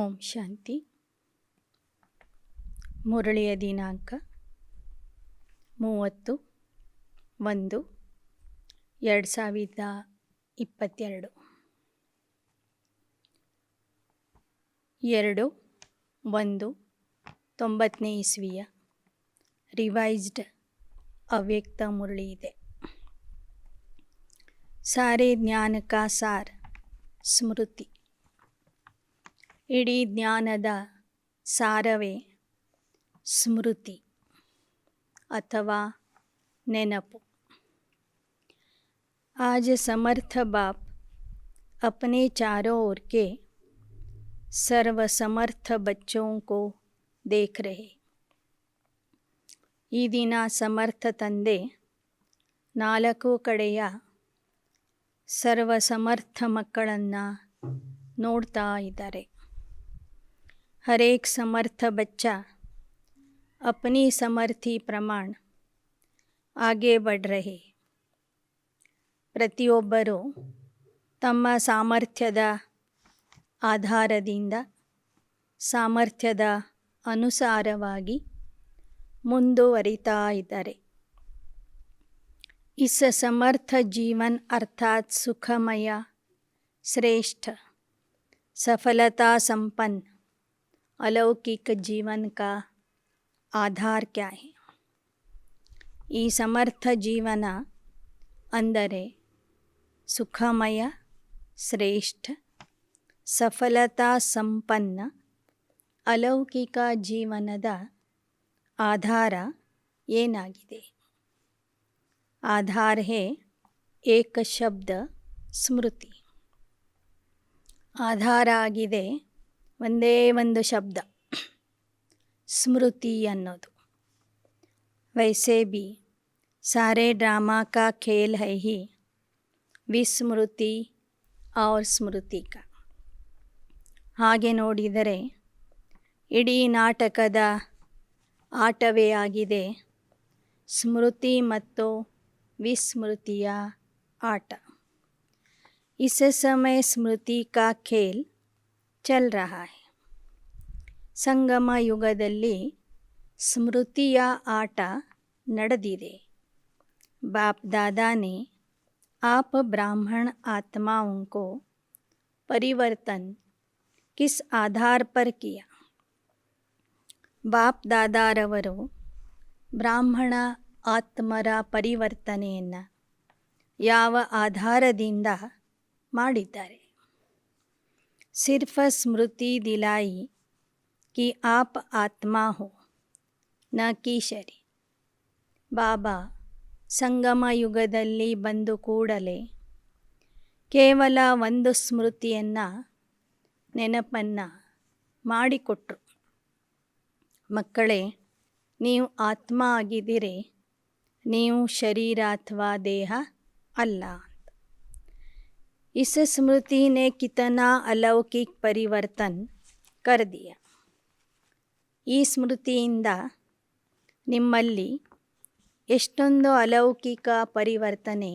ಓಂ ಶಾಂತಿ. ಮುರಳಿಯ ದಿನಾಂಕ 30/1/2022 2/1/90 ಇಸ್ವಿಯ ರಿವೈಸ್ಡ್ ಅವ್ಯಕ್ತ ಮುರಳಿ ಇದೆ. ಸಾರೆ ಜ್ಞಾನ ಕಾ ಸಾರ್ ಸ್ಮೃತಿ. ಇಡೀ ಜ್ಞಾನದ ಸಾರವೇ ಸ್ಮೃತಿ ಅಥವಾ ನೆನಪು. आज समर्थ बाप अपने चारों ओर के सर्वसमर्थ बच्चों को देख रहे. ಈ ದಿನ ಸಮರ್ಥ ತಂದೆ ನಾಲ್ಕು ಕಡೆಯ ಸರ್ವಸಮರ್ಥ ಮಕ್ಕಳನ್ನು ನೋಡ್ತಾ ಇದ್ದಾರೆ. हर एक समर्थ बच्चा अपनी समर्थी प्रमाण आगे बढ़ रहे. ಪ್ರತಿಯೊಬ್ಬರೂ ತಮ್ಮ ಸಾಮರ್ಥ್ಯದ ಆಧಾರದಿಂದ ಸಾಮರ್ಥ್ಯದ ಅನುಸಾರವಾಗಿ ಮುಂದುವರಿತಾ ಇದ್ದಾರೆ. इस समर्थ जीवन अर्थात सुखमय, श्रेष्ठ, सफलता संपन्न अलौकिक जीवन का आधार क्या है? ಈ ಸಮರ್ಥ ಜೀವನ ಅಂದರೆ ಸುಖಮಯ, ಶ್ರೇಷ್ಠ, ಸಫಲತಾ ಸಂಪನ್ನ ಅಲೌಕಿಕ ಜೀವನದ ಆಧಾರ ಏನಾಗಿದೆ? ಆಧಾರ ಹೇ ಏಕ ಶಬ್ದ ಸ್ಮೃತಿ. ಆಧಾರ ಆಗಿದೆ ಒಂದೇ ಒಂದು ಶಬ್ದ ಸ್ಮೃತಿ ಅನ್ನೋದು. वैसे भी सारे ड्रामा का खेल है ही ವಿಸ್ಮೃತಿ और ಸ್ಮೃತಿ का. ಹಾಗೆ ನೋಡಿದರೆ ಇಡೀ ನಾಟಕದ ಆಟವೇ ಆಗಿದೆ ಸ್ಮೃತಿ ಮತ್ತು ವಿಸ್ಮೃತಿಯ ಆಟ. इस समय स्मृति का खेल चल रहा है. ಸಂಗಮ ಯುಗದಲ್ಲಿ ಸ್ಮೃತಿಯ ಆಟ ನಡೆದಿದೆ. बाप दादा ने आप ब्राह्मण आत्माओं को परिवर्तन किस आधार पर किया? बाप दादाರವರು ಬ್ರಾಹ್ಮಣ ಆತ್ಮರ ಪರಿವರ್ತನೆಯನ್ನು ಯಾವ ಆಧಾರದಿಂದ ಮಾಡಿದ್ದಾರೆ? सिर्फ स्मृति दिलाई कि आप आत्मा हो ನ ಕಿ ಶರೀರ. ಬಾಬಾ ಸಂಗಮ ಯುಗದಲ್ಲಿ ಬಂದು ಕೂಡಲೇ ಕೇವಲ ಒಂದು ಸ್ಮೃತಿಯನ್ನು ನೆನಪನ್ನು ಮಾಡಿಕೊಟ್ರು. ಮಕ್ಕಳೇ, ನೀವು ಆತ್ಮ ಆಗಿದ್ದೀರಿ, ನೀವು ಶರೀರ ಅಥವಾ ದೇಹ ಅಲ್ಲ. इस स्मृति ने कितना अलौकिक परिवर्तन कर दिया. ಈ ಸ್ಮೃತಿಯಿಂದ ನಿಮ್ಮಲ್ಲಿ ಎಷ್ಟೊಂದು ಅಲೌಕಿಕ ಪರಿವರ್ತನೆ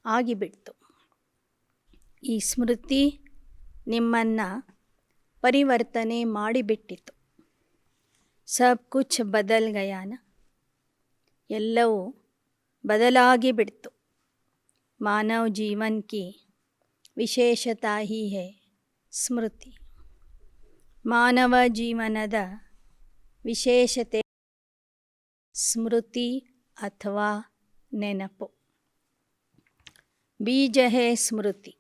ಆಗಿಬಿಡ್ತು. ಈ ಸ್ಮೃತಿ ನಿಮ್ಮನ್ನು ಪರಿವರ್ತನೆ ಮಾಡಿಬಿಟ್ಟಿತು. ಸಬ್ ಕುಛ್ ಬದಲ್ ಗಯಾನ, ಎಲ್ಲವೂ ಬದಲಾಗಿ ಬಿಡ್ತು. ಮಾನವ ಜೀವನ್ ಕಿ ವಿಶೇಷತಾ ಹಿ ಹೈ ಸ್ಮೃತಿ. ಮಾನವ ಜೀವನದ ವಿಶೇಷತೆ ಸ್ಮೃತಿ ಅಥವಾ ನೆನಪು. बीज है स्मृति,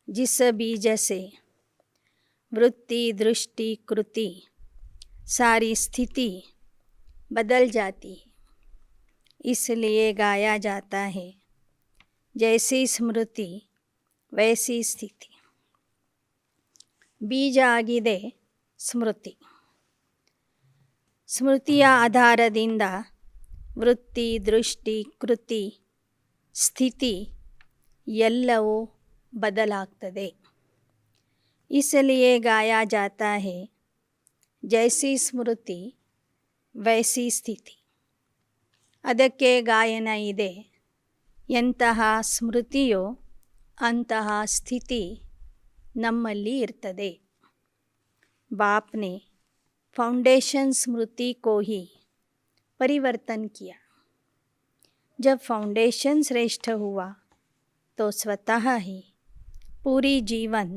जिस बीज से वृत्ति, दृष्टि, कृति सारी स्थिति बदल जाती है. इसलिए गाया जाता है जैसी स्मृति वैसी स्थिति. ಬೀಜ ಆಗಿದೆ ಸ್ಮೃತಿ. ಸ್ಮೃತಿಯ ಆಧಾರದಿಂದ ವೃತ್ತಿ, ದೃಷ್ಟಿ, ಕೃತಿ, ಸ್ಥಿತಿ ಎಲ್ಲವೂ ಬದಲಾಗ್ತದೆ. इसलिए गाया जाता है जैसी स्मृति वैसी स्थिति. ಅದಕ್ಕೆ ಗಾಯನ ಇದೆ, ಎಂತಹ ಸ್ಮೃತಿಯೋ ಅಂತಹ ಸ್ಥಿತಿ ನಮ್ಮಲ್ಲಿ ಇರ್ತದೆ. बाप ने फाउंडेशन स्मृति को ही परिवर्तन किया। जब फाउंडेशन श्रेष्ठ हुआ तो स्वतः ही पूरी जीवन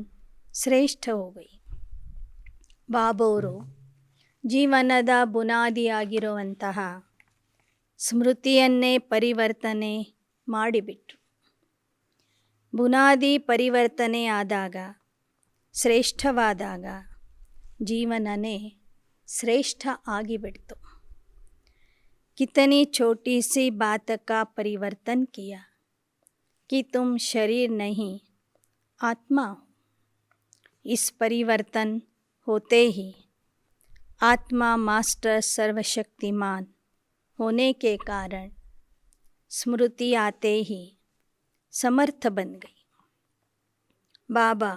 ಶ್ರೇಷ್ಠ हो गई। ಬಾಬೋರು ಜೀವನದ ಬುನಾದಿಯಾಗಿರುವಂತಹ ಸ್ಮೃತಿಯನ್ನೇ ಪರಿವರ್ತನೆ ಮಾಡಿಬಿಟ್ರು. ಬುನಾದಿ ಪರಿವರ್ತನೆ ಆದಾಗ, ಶ್ರೇಷ್ಠವಾದಾಗ ಜೀವನನೇ ಶ್ರೇಷ್ಠ ಆಗಿಬಿಡ್ತು. कितनी छोटी सी बात का परिवर्तन किया कि तुम शरीर नहीं आत्मा हो। इस परिवर्तन होते ही आत्मा मास्टर सर्वशक्तिमान होने के कारण स्मृति आते ही समर्थ बन गई। ಬಾಬಾ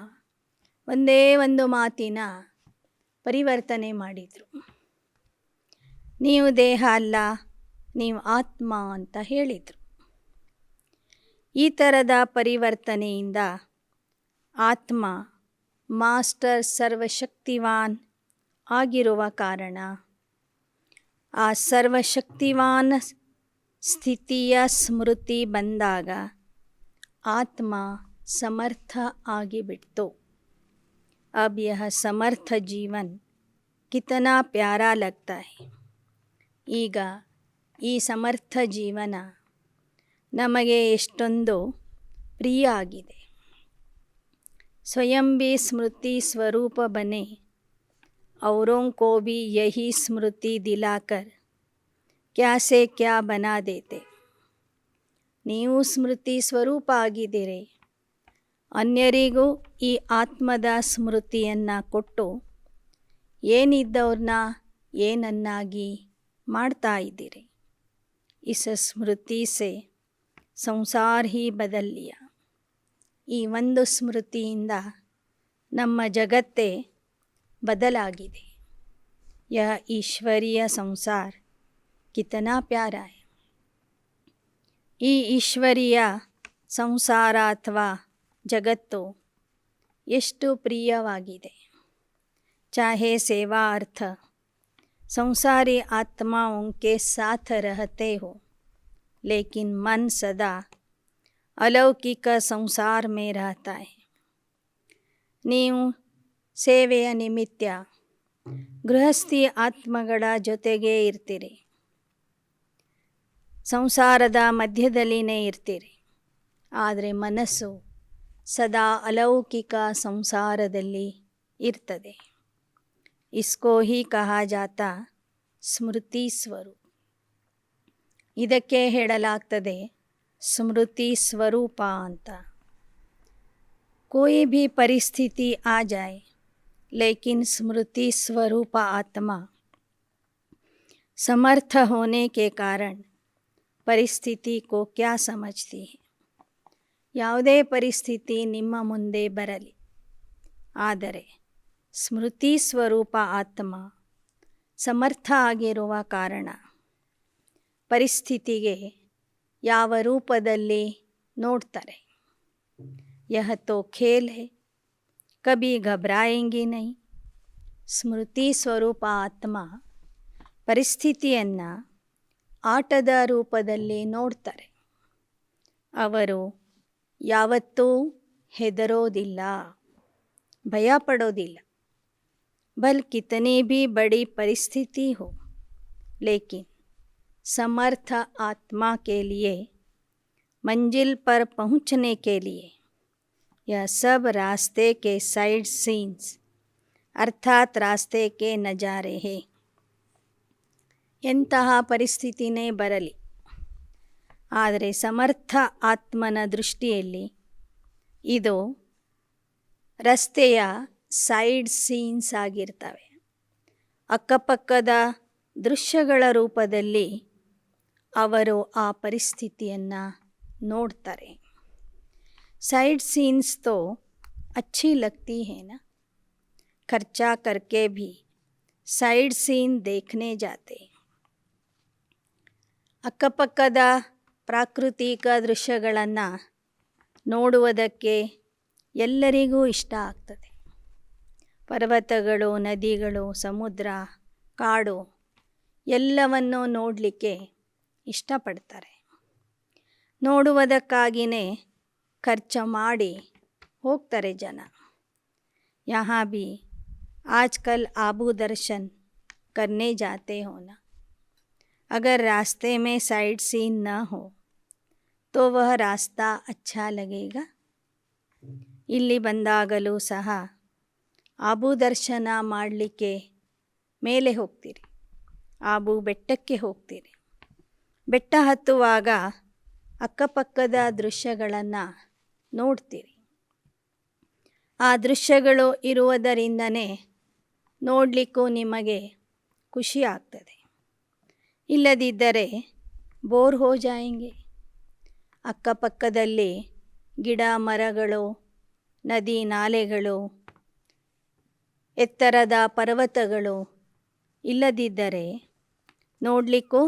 ಒಂದೇ ಒಂದು ಮಾತಿನ ಪರಿವರ್ತನೆ ಮಾಡಿದರು. ನೀವು ದೇಹ ಅಲ್ಲ, ನೀವು ಆತ್ಮ ಅಂತ ಹೇಳಿದರು. ಈ ಥರದ ಪರಿವರ್ತನೆಯಿಂದ ಆತ್ಮ ಮಾಸ್ಟರ್ ಸರ್ವಶಕ್ತಿವಾನ್ ಆಗಿರುವ ಕಾರಣ ಆ ಸರ್ವಶಕ್ತಿವಾನ್ ಸ್ಥಿತಿಯ ಸ್ಮೃತಿ ಬಂದಾಗ ಆತ್ಮ ಸಮರ್ಥ ಆಗಿಬಿಡ್ತು. अब यह समर्थ जीवन कितना प्यारा लगता है. ಈಗ ಈ ಸಮರ್ಥ ಜೀವನ ನಮಗೆ ಎಷ್ಟೊಂದು ಪ್ರಿಯ ಆಗಿದೆ. स्वयं भी स्मृति स्वरूप बने, औरों को भी यही स्मृति दिलाकर क्या से क्या बना देते. ನೀವು ಸ್ಮೃತಿ ಸ್ವರೂಪ ಆಗಿದ್ದೀರಿ, ಅನ್ಯರಿಗೂ ಈ ಆತ್ಮದ ಸ್ಮೃತಿಯನ್ನು ಕೊಟ್ಟು ಏನಿದ್ದವ್ರನ್ನ ಏನನ್ನಾಗಿ ಮಾಡ್ತಾ ಇದ್ದೀರಿ. इस स्मृति से ಸಂಸಾರ ही बदल लिया. ಈ ಒಂದು ಸ್ಮೃತಿಯಿಂದ ನಮ್ಮ ಜಗತ್ತೇ ಬದಲಾಗಿದೆ. यह ईश्वरीय संसार कितना प्यारा है. ಈ ಈಶ್ವರೀಯ ಸಂಸಾರ ಅಥವಾ ಜಗತ್ತು ಎಷ್ಟು ಪ್ರಿಯವಾಗಿದೆ. चाहे सेवा अर्थ संसारी आत्माओं के साथ रहते हो, लेकिन मन सदा अलौकिक संसार में रहता है. ನೀವು ಸೇವೆಯ ನಿಮಿತ್ತ ಗೃಹಸ್ಥಿ ಆತ್ಮಗಳ ಜೊತೆಗೇ ಇರ್ತೀರಿ, ಸಂಸಾರದ ಮಧ್ಯದಲ್ಲಿನೇ ಇರ್ತೀರಿ. ಆದರೆ ಮನಸ್ಸು ಸದಾ ಅಲೌಕಿಕ ಸಂಸಾರದಲ್ಲಿ ಇರ್ತದೆ. इसको ही कहा जाता ಸ್ಮೃತಿ ಸ್ವರೂಪ. ಇದಕ್ಕೆ ಹೇಳಲಾಗ್ತದೆ ಸ್ಮೃತಿ ಸ್ವರೂಪ ಅಂತ. कोई भी परिस्थिति आ जाए, लेकिन स्मृति स्वरूप आत्मा समर्थ होने के कारण परिस्थिति को क्या समझती है. ಯಾವುದೇ ಪರಿಸ್ಥಿತಿ ನಿಮ್ಮ ಮುಂದೆ ಬರಲಿ, ಆದರೆ ಸ್ಮೃತಿ ಸ್ವರೂಪ ಆತ್ಮ ಸಮರ್ಥ ಆಗಿರುವ ಕಾರಣ ಪರಿಸ್ಥಿತಿಗೆ ಯಾವ ರೂಪದಲ್ಲಿ ನೋಡ್ತಾರೆ. यह तो खेल है, कभी घबराएंगे नहीं. ಸ್ಮೃತಿ ಸ್ವರೂಪ ಆತ್ಮ ಪರಿಸ್ಥಿತಿಯನ್ನು ಆಟದ ರೂಪದಲ್ಲಿ ನೋಡ್ತಾರೆ. ಅವರು ಯಾವತ್ತೂ ಹೆದರೋದಿಲ್ಲ, ಭಯಪಡೋದಿಲ್ಲ. भल कितनी भी बड़ी परिस्थिति हो, लेकिन समर्थ आत्मा के लिए मंजिल पर पहुंचने के लिए यह सब रास्ते के साइड सीन्स अर्थात रास्ते के नज़ारे हैं. ಎಂತಹ ಪರಿಸ್ಥಿತಿನೇ ಬರಲಿ, ಆದರೆ ಸಮರ್ಥ ಆತ್ಮನ ದೃಷ್ಟಿಯಲ್ಲಿ ಇದು ರಸ್ತೆಯ ಸೈಡ್ ಸೀನ್ಸ್ ಆಗಿರ್ತವೆ. ಅಕ್ಕಪಕ್ಕದ ದೃಶ್ಯಗಳ ರೂಪದಲ್ಲಿ ಅವರು ಆ ಪರಿಸ್ಥಿತಿಯನ್ನು ನೋಡ್ತಾರೆ. साइड सीन्स तो अच्छी लगती है ना, खर्चा करके भी साइड सीन देखने जाते. ಅಕ್ಕಪಕ್ಕದ ಪ್ರಾಕೃತಿಕ ದೃಶ್ಯಗಳನ್ನು ನೋಡುವುದಕ್ಕೆ ಎಲ್ಲರಿಗೂ ಇಷ್ಟ ಆಗ್ತದೆ. ಪರ್ವತಗಳು, ನದಿಗಳು, ಸಮುದ್ರ, ಕಾಡು ಎಲ್ಲವನ್ನೂ ನೋಡಲಿಕ್ಕೆ ಇಷ್ಟಪಡ್ತಾರೆ. ನೋಡುವುದಕ್ಕಾಗಿಯೇ ಖರ್ಚು ಮಾಡಿ ಹೋಗ್ತಾರೆ ಜನ. यहाँ भी आजकल आबू दर्शन करने जाते हो ना, अगर रास्ते में साइड सीन न हो तो वह रास्ता अच्छा लगेगा? ಇಲ್ಲಿ ಬಂದಾಗಲೂ ಸಹ ಆಬು ದರ್ಶನ ಮಾಡಲಿಕ್ಕೆ ಮೇಲೆ ಹೋಗ್ತೀರಿ, ಆಬು ಬೆಟ್ಟಕ್ಕೆ ಹೋಗ್ತೀರಿ. ಬೆಟ್ಟ ಹತ್ತುವಾಗ ಅಕ್ಕಪಕ್ಕದ ದೃಶ್ಯಗಳನ್ನು ನೋಡ್ತೀರಿ. ಆ ದೃಶ್ಯಗಳು ಇರುವುದರಿಂದನೇ ನೋಡಲಿಕ್ಕೂ ನಿಮಗೆ ಖುಷಿ ಆಗ್ತದೆ. ಇಲ್ಲದಿದ್ದರೆ ಬೋರ್ ಹೋ ಜಾಯೆಂಗೆ. ಅಕ್ಕಪಕ್ಕದಲ್ಲಿ ಗಿಡ ಮರಗಳು, ನದಿ ನಾಲೆಗಳು, ಎತ್ತರದ ಪರ್ವತಗಳು ಇಲ್ಲದಿದ್ದರೆ ನೋಡಲಿಕ್ಕೂ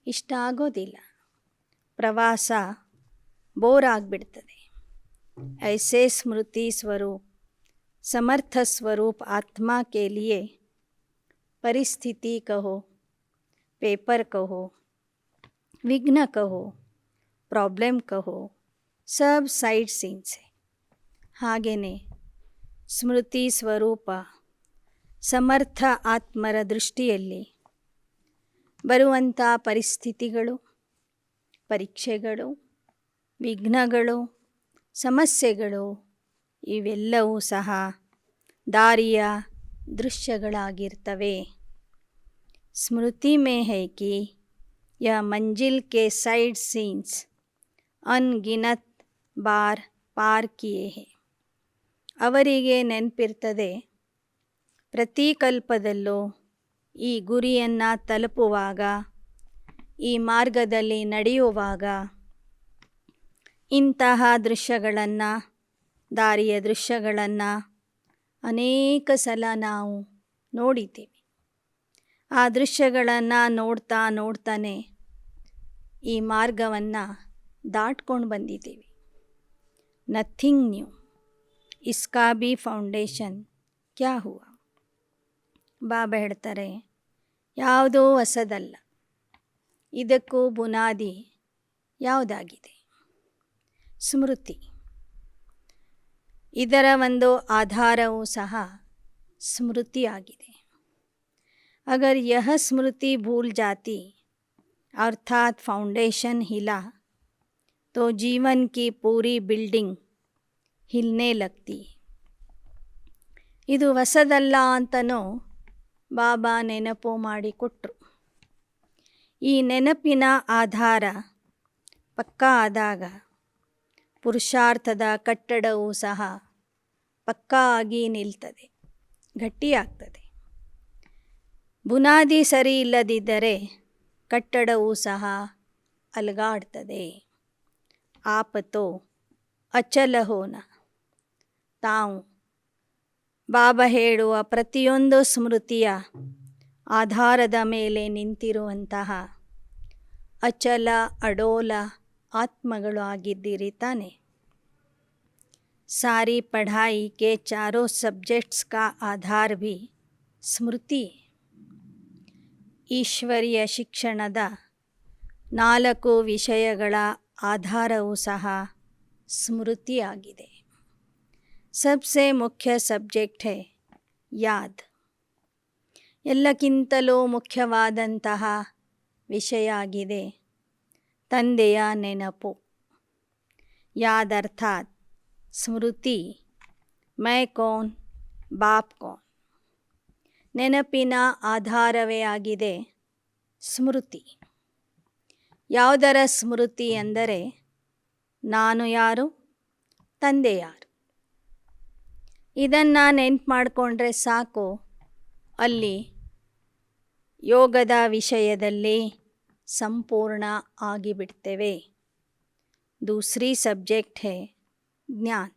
ಇಷ್ಟ ಆಗೋದಿಲ್ಲ. ಪ್ರವಾಸ ಬೋರ್ ಆಗಿಬಿಡ್ತದೆ. ऐसे स्मृति स्वरूप समर्थ स्वरूप आत्मा के लिए परिस्थिति कहो, पेपर कहो, विघ्न कहो, प्रॉब्लम कहो, सब साइड सीन्स है. ಹಾಗೆಯೇ ಸ್ಮೃತಿ ಸ್ವರೂಪ ಸಮರ್ಥ ಆತ್ಮರ ದೃಷ್ಟಿಯಲ್ಲಿ ಬರುವಂಥ ಪರಿಸ್ಥಿತಿಗಳು, ಪರೀಕ್ಷೆಗಳು, ವಿಘ್ನಗಳು, ಸಮಸ್ಯೆಗಳು ಇವೆಲ್ಲವೂ ಸಹ ದಾರಿಯ ದೃಶ್ಯಗಳಾಗಿರ್ತವೆ. ಸ್ಮೃತಿ ಮೇ ಹೈ ಕಿ ಯಹ ಮಂಜಿಲ್ ಕೆ ಸೈಡ್ ಸೀನ್ಸ್ ಅನ್ಗಿನತ್ ಬಾರ್ ಪಾರ್ ಕಿಯೇ ಹೈ. ಅವರಿಗೆ ನೆನಪಿರ್ತದೆ, ಪ್ರತಿ ಕಲ್ಪದಲ್ಲೂ ಈ ಗುರಿಯನ್ನು ತಲುಪುವಾಗ, ಈ ಮಾರ್ಗದಲ್ಲಿ ನಡೆಯುವಾಗ ಇಂತಹ ದೃಶ್ಯಗಳನ್ನು, ದಾರಿಯ ದೃಶ್ಯಗಳನ್ನು ಅನೇಕ ಸಲ ನಾವು ನೋಡಿದ್ದೀವಿ. ಆ ದೃಶ್ಯಗಳನ್ನು ನೋಡ್ತಾ ನೋಡ್ತಾನೆ ಈ ಮಾರ್ಗವನ್ನು ದಾಟ್ಕೊಂಡು ಬಂದಿದ್ದೀವಿ. ನಥಿಂಗ್ ನ್ಯೂ, ಇಸ್ಕಾ ಬಿ ಫೌಂಡೇಶನ್ ಕ್ಯಾ ಹುವಾ. ಬಾಬಾ ಹೇಳ್ತಾರೆ, ಯಾವುದೂ ಹೊಸದಲ್ಲ, ಇದಕ್ಕೂ ಬುನಾದಿ ಯಾವುದಾಗಿದೆ? ಸ್ಮೃತಿ. ಇದರ ಒಂದು ಆಧಾರವೂ ಸಹ ಸ್ಮೃತಿಯಾಗಿದೆ. ಅಗರ್ ಯಹ ಸ್ಮೃತಿ ಭೂಲ್ ಜಾತಿ ಅರ್ಥಾತ್ ಫೌಂಡೇಶನ್ ಹಿಲಾ तो जीवन की पूरी बिल्डिंग हिलने लगती. ಇದು ಹೊಸದಲ್ಲ ಅಂತನೂ ಬಾಬಾ ನೆನಪು ಮಾಡಿಕೊಟ್ರು. ಈ ನೆನಪಿನ ಆಧಾರ ಪಕ್ಕಾ ಆದಾಗ ಪುರುಷಾರ್ಥದ ಕಟ್ಟಡವೂ ಸಹ ಪಕ್ಕಾ ಆಗಿ ನಿಲ್ತದೆ, ಗಟ್ಟಿಯಾಗ್ತದೆ. ಬುನಾದಿ ಸರಿ ಇಲ್ಲದಿದ್ದರೆ ಕಟ್ಟಡವೂ ಸಹ ಅಲುಗಾಡ್ತದೆ. ಆಪತೋ ಅಚಲ ಹೋನ. ತಾವು ಬಾಬಾ ಹೇಳುವ ಪ್ರತಿಯೊಂದು ಸ್ಮೃತಿಯ ಆಧಾರದ ಮೇಲೆ ನಿಂತಿರುವಂತಹ ಅಚಲ ಅಡೋಲ ಆತ್ಮಗಳು ಆಗಿದ್ದೀರಿ ತಾನೆ. ಸಾರಿ ಪಢಾಯಿ ಕೆ ಚಾರೋ ಸಬ್ಜೆಕ್ಟ್ಸ್ ಕಾ ಆಧಾರ ಭಿ ಸ್ಮೃತಿ. ಈಶ್ವರೀಯ ಶಿಕ್ಷಣದ 4 ವಿಷಯಗಳ ಆಧಾರವೂ ಸಹ ಸ್ಮೃತಿಯಾಗಿದೆ. ಸಬ್ಸೆ ಮುಖ್ಯ ಸಬ್ಜೆಕ್ಟ್ ಹೈ ಯಾದ್. ಎಲ್ಲಕ್ಕಿಂತಲೂ ಮುಖ್ಯವಾದಂತಹ ವಿಷಯ ಆಗಿದೆ ತಂದೆಯ ನೆನಪು. ಯಾದ್ ಅರ್ಥಾತ್ ಸ್ಮೃತಿ. ಮೈ ಕೌನ್, ಬಾಪ್ ಕೌನ್. ನೆನಪಿನ ಆಧಾರವೇ ಆಗಿದೆ ಸ್ಮೃತಿ. ಯಾವುದರ ಸ್ಮೃತಿ ಎಂದರೆ ನಾನು ಯಾರು, ತಂದೆ ಯಾರು. ಇದನ್ನು ನೆನ್ಪು ಮಾಡಿಕೊಂಡ್ರೆ ಸಾಕು, ಅಲ್ಲಿ ಯೋಗದ ವಿಷಯದಲ್ಲಿ ಸಂಪೂರ್ಣ ಆಗಿಬಿಡ್ತೇವೆ. दूसरी सब्जेक्ट है ज्ञान.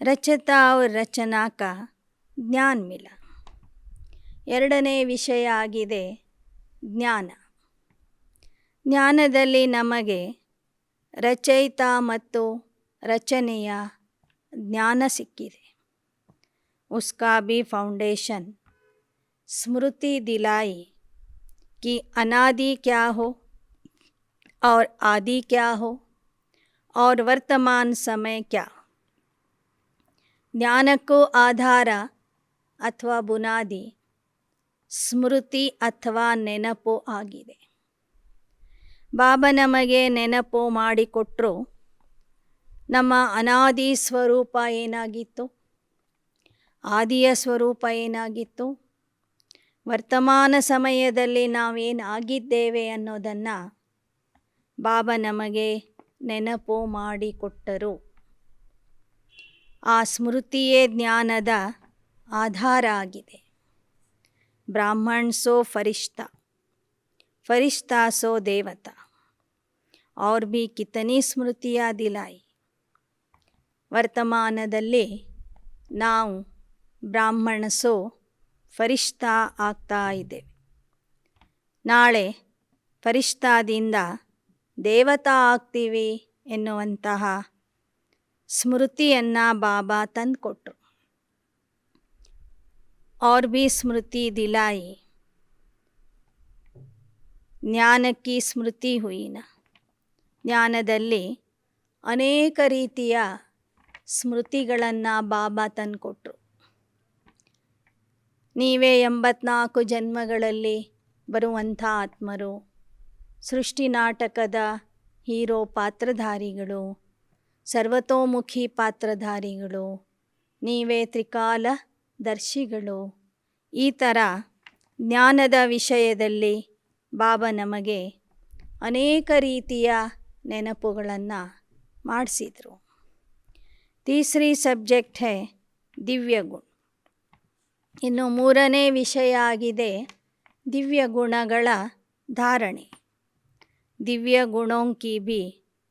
रचता और रचना का ज्ञान मिला. ಎರಡನೇ ವಿಷಯ ಆಗಿದೆ ಜ್ಞಾನ. ಜ್ಞಾನದಲ್ಲಿ ನಮಗೆ ರಚಯಿತ ಮತ್ತು ರಚನೆಯ ಜ್ಞಾನ ಸಿಕ್ಕಿದೆ. उसका भी फाउंडेशन स्मृति दिलाई कि अनादि क्या हो और आदि क्या हो और वर्तमान समय क्या. ಜ್ಞಾನಕ್ಕೂ ಆಧಾರ ಅಥವಾ ಬುನಾದಿ ಸ್ಮೃತಿ ಅಥವಾ ನೆನಪು ಆಗಿದೆ. ಬಾಬಾ ನಮಗೆ ನೆನಪು ಮಾಡಿಕೊಟ್ರು ನಮ್ಮ ಅನಾದಿ ಸ್ವರೂಪ ಏನಾಗಿತ್ತು, ಆದಿಯ ಸ್ವರೂಪ ಏನಾಗಿತ್ತು, ವರ್ತಮಾನ ಸಮಯದಲ್ಲಿ ನಾವೇನಾಗಿದ್ದೇವೆ ಅನ್ನೋದನ್ನು ಬಾಬಾ ನಮಗೆ ನೆನಪು ಮಾಡಿಕೊಟ್ಟರು. ಆ ಸ್ಮೃತಿಯೇ ಜ್ಞಾನದ ಆಧಾರ ಆಗಿದೆ. ಬ್ರಾಹ್ಮಣ ಸೋ ಫರಿಶ್ತಾ, ಫರಿಶ್ತಾ ಸೋ ದೇವತಾ, और भी कितनी ಸ್ಮೃತಿಯ ದಿಲಾಯಿ. ವರ್ತಮಾನದಲ್ಲಿ ನಾವು ಬ್ರಾಹ್ಮಣ ಸೋ ಫರಿಶ್ತಾ ಆಗ್ತಾ ಇದ್ದೇವೆ. ನಾಳೆ ಫರಿಶ್ತಾದಿಂದ ದೇವತಾ ಆಗ್ತೀವಿ ಎನ್ನುವಂತಹ ಸ್ಮೃತಿಯನ್ನು ಬಾಬಾ ತಂದುಕೊಟ್ರು. और भी ಸ್ಮೃತಿ ದಿಲಾಯಿ, ಜ್ಞಾನಕ್ಕೆ ಸ್ಮೃತಿ ಹುಯಿನ. ಜ್ಞಾನದಲ್ಲಿ ಅನೇಕ ರೀತಿಯ ಸ್ಮೃತಿಗಳನ್ನು ಬಾಬಾ ತಂದುಕೊಟ್ರು. ನೀವೇ 84 ಜನ್ಮಗಳಲ್ಲಿ ಬರುವಂಥ ಆತ್ಮರು, ಸೃಷ್ಟಿ ನಾಟಕದ ಹೀರೋ ಪಾತ್ರಧಾರಿಗಳು, ಸರ್ವತೋಮುಖಿ ಪಾತ್ರಧಾರಿಗಳು, ನೀವೇ ತ್ರಿಕಾಲ ದರ್ಶಿಗಳು. ಈ ಥರ ಜ್ಞಾನದ ವಿಷಯದಲ್ಲಿ ಬಾಬಾ ನಮಗೆ ಅನೇಕ ರೀತಿಯ ನೆನಪುಗಳನ್ನು ಮಾಡಿಸಿದರು. ತೀಸರಿ ಸಬ್ಜೆಕ್ಟ್ ಹೈ ದಿವ್ಯ ಗುಣ. ಇನ್ನು ಮೂರನೇ ವಿಷಯ ಆಗಿದೆ ದಿವ್ಯ ಗುಣಗಳ ಧಾರಣೆ. ದಿವ್ಯ ಗುಣೋं की भी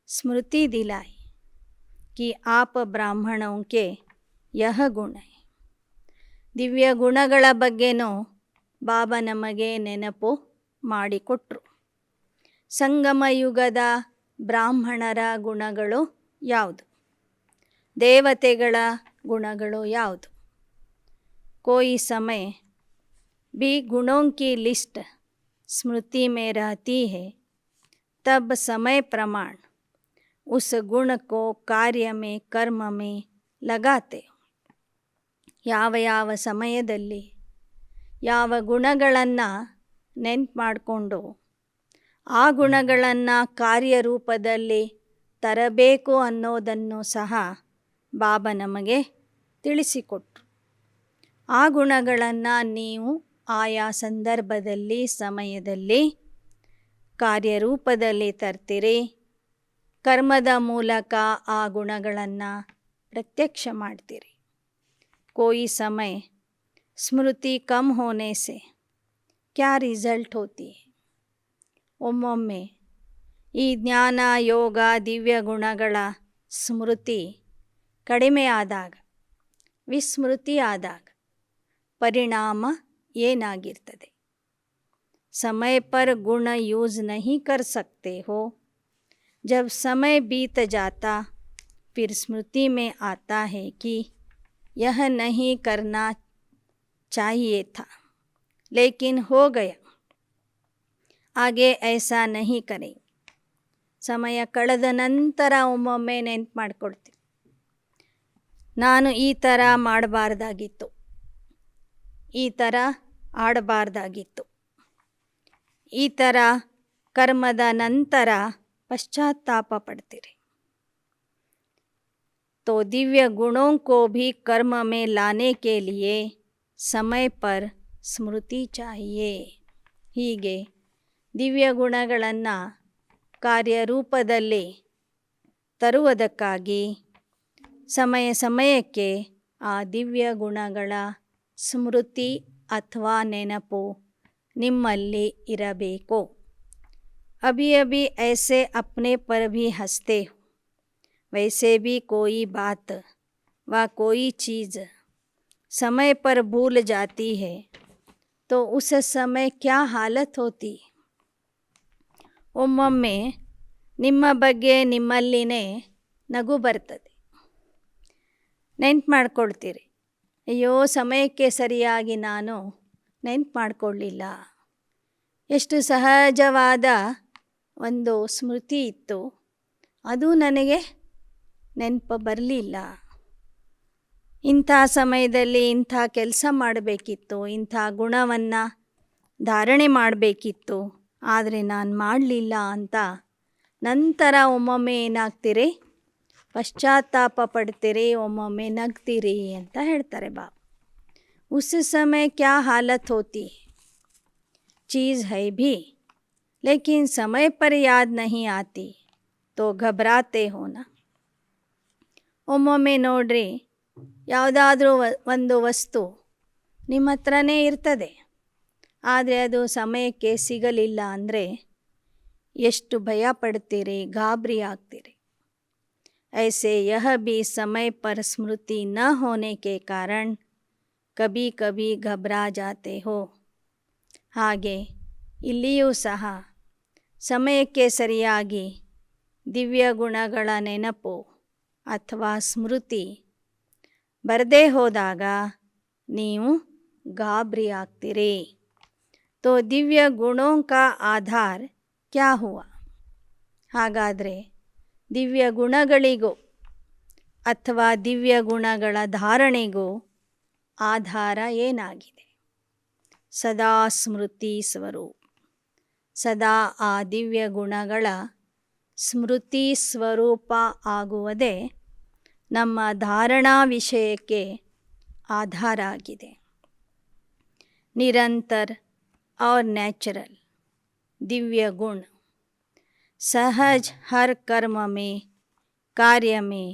स्मृति दिलाई कि आप ब्राह्मणों के यह गुण है. ದಿವ್ಯ ಗುಣಗಳ ಬಗ್ಗೆನೂ ಬಾಬಾ ನಮಗೆ ನೆನಪು ಮಾಡಿಕೊಟ್ರು. ಸಂಗಮ ಯುಗದ ಬ್ರಾಹ್ಮಣರ ಗುಣಗಳು ಯಾವುದು, ದೇವತೆಗಳ ಗುಣಗಳು ಯಾವುದು. कोई समय भी गुणों की लिस्ट स्मृति में रहती है, तब समय प्रमाण उस गुण को कार्य में कर्म में लगाते. ಯಾವ ಯಾವ ಸಮಯದಲ್ಲಿ ಯಾವ ಗುಣಗಳನ್ನು ನೆನ್ಪು ಮಾಡಿಕೊಂಡು ಆ ಗುಣಗಳನ್ನು ಕಾರ್ಯರೂಪದಲ್ಲಿ ತರಬೇಕು ಅನ್ನೋದನ್ನು ಸಹ ಬಾಬಾ ನಮಗೆ ತಿಳಿಸಿಕೊಟ್ರು. ಆ ಗುಣಗಳನ್ನು ನೀವು ಆಯಾ ಸಂದರ್ಭದಲ್ಲಿ ಸಮಯದಲ್ಲಿ ಕಾರ್ಯರೂಪದಲ್ಲಿ ತರ್ತೀರಿ. ಕರ್ಮದ ಮೂಲಕ ಆ ಗುಣಗಳನ್ನು ಪ್ರತ್ಯಕ್ಷ ಮಾಡ್ತೀರಿ. कोई समय स्मृति कम होने से क्या रिजल्ट होती है. ಒಮ್ಮೊಮ್ಮೆ ಈ ಜ್ಞಾನ ಯೋಗ ದಿವ್ಯ ಗುಣಗಳ ಸ್ಮೃತಿ ಕಡಿಮೆ ಆದಾಗ, ವಿಸ್ಮೃತಿ ಆದಾಗ ಪರಿಣಾಮ ಏನಾಗಿರ್ತದೆ. समय पर गुण यूज़ नहीं कर सकते हो. जब समय बीत जाता फिर स्मृति में आता है कि यह नहीं करना चाहिए था लेकिन हो गया, आगे ऐसा नहीं करेंगे. ಸಮಯ ಕಳೆದ ನಂತರ ಒಮ್ಮೊಮ್ಮೆ ನೆನ್ಪು ಮಾಡಿಕೊಡ್ತೀವಿ, ನಾನು ಈ ಥರ ಮಾಡಬಾರ್ದಾಗಿತ್ತು, ಈ ಥರ ಆಡಬಾರ್ದಾಗಿತ್ತು. ಈ ಥರ ಕರ್ಮದ ನಂತರ ಪಶ್ಚಾತ್ತಾಪ ಪಡ್ತೀರಿ. तो दिव्य गुणों को भी कर्म में लाने के लिए समय पर ಸ್ಮೃತಿ चाहिए. ಹೀಗೆ ದಿವ್ಯ ಗುಣಗಳನ್ನು ಕಾರ್ಯರೂಪದಲ್ಲಿ ತರುವುದಕ್ಕಾಗಿ ಸಮಯ ಸಮಯಕ್ಕೆ ಆ ದಿವ್ಯ ಗುಣಗಳ ಸ್ಮೃತಿ ಅಥವಾ ನೆನಪು ನಿಮ್ಮಲ್ಲಿ ಇರಬೇಕು. अभी अभी ऐसे अपने पर भी हंसते हो, वैसे भी कोई बात व कोई चीज़ समय पर भूल जाती है तो उस समय क्या हालत होती. ಒಮ್ಮೊಮ್ಮೆ ನಿಮ್ಮ ಬಗ್ಗೆ ನಿಮ್ಮಲ್ಲಿನೇ ನಗು ಬರ್ತದೆ, ನೆನ್ಪು ಮಾಡ್ಕೊಳ್ತೀರಿ. ಅಯ್ಯೋ, ಸಮಯಕ್ಕೆ ಸರಿಯಾಗಿ ನಾನು ನೆನ್ಪು ಮಾಡಿಕೊಳ್ಳಿಲ್ಲ. ಎಷ್ಟು ಸಹಜವಾದ ಒಂದು ಸ್ಮೃತಿ ಇತ್ತು, ಅದು ನನಗೆ ನೆನಪು ಬರಲಿಲ್ಲ. ಇಂಥ ಸಮಯದಲ್ಲಿ ಇಂಥ ಕೆಲಸ ಮಾಡಬೇಕಿತ್ತು, ಇಂಥ ಗುಣವನ್ನು ಧಾರಣೆ ಮಾಡಬೇಕಿತ್ತು, ಆದರೆ ನಾನು ಮಾಡಲಿಲ್ಲ ಅಂತ ನಂತರ ಒಮ್ಮೊಮ್ಮೆ ಏನಾಗ್ತೀರಿ, ಪಶ್ಚಾತ್ತಾಪ ಪಡ್ತೀರಿ, ಒಮ್ಮೊಮ್ಮೆ ನಗ್ತೀರಿ ಅಂತ ಹೇಳ್ತಾರೆ ಬಾಬಾ. उस समय क्या हालत होती, चीज़ है भी लेकिन समय पर याद नहीं आती तो घबराते हो ना. ಒಮ್ಮೊಮ್ಮೆ ನೋಡ್ರಿ, ಯಾವುದಾದ್ರೂ ಒಂದು ವಸ್ತು ನಿಮ್ಮ ಹತ್ರನೇ ಇರ್ತದೆ, ಆದರೆ ಅದು ಸಮಯಕ್ಕೆ ಸಿಗಲಿಲ್ಲ ಅಂದರೆ ಎಷ್ಟು ಭಯ ಪಡ್ತೀರಿ, ಗಾಬರಿ ಆಗ್ತೀರಿ. ऐसे यह भी समय पर स्मृति न होने के कारण कभी कभी घबरा जाते हो. ಹಾಗೆ ಇಲ್ಲಿಯೂ ಸಹ ಸಮಯಕ್ಕೆ ಸರಿಯಾಗಿ ದಿವ್ಯ ಗುಣಗಳ ನೆನಪು ಅಥವಾ ಸ್ಮೃತಿ ಬರದೇ ಹೋದಾಗ ನೀವು ಗಾಬರಿ ಆಗ್ತೀರಿ. तो दिव्य गुणों का आधार क्या हुआ. ಹಾಗಾದರೆ ದಿವ್ಯ ಗುಣಗಳಿಗೂ ಅಥವಾ ದಿವ್ಯ ಗುಣಗಳ ಧಾರಣೆಗೂ ಆಧಾರ ಏನಾಗಿದೆ. ಸದಾ ಸ್ಮೃತಿ ಸ್ವರೂಪ. ಸದಾ ಆ ದಿವ್ಯ ಗುಣಗಳ ಸ್ಮೃತಿ ಸ್ವರೂಪ ಆಗುವುದೇ ನಮ್ಮ ಧಾರಣಾ ವಿಷಯಕ್ಕೆ ಆಧಾರ ಆಗಿದೆ. ನಿರಂತರ और नेचुरल दिव्य गुण सहज हर कर्म में कार्य में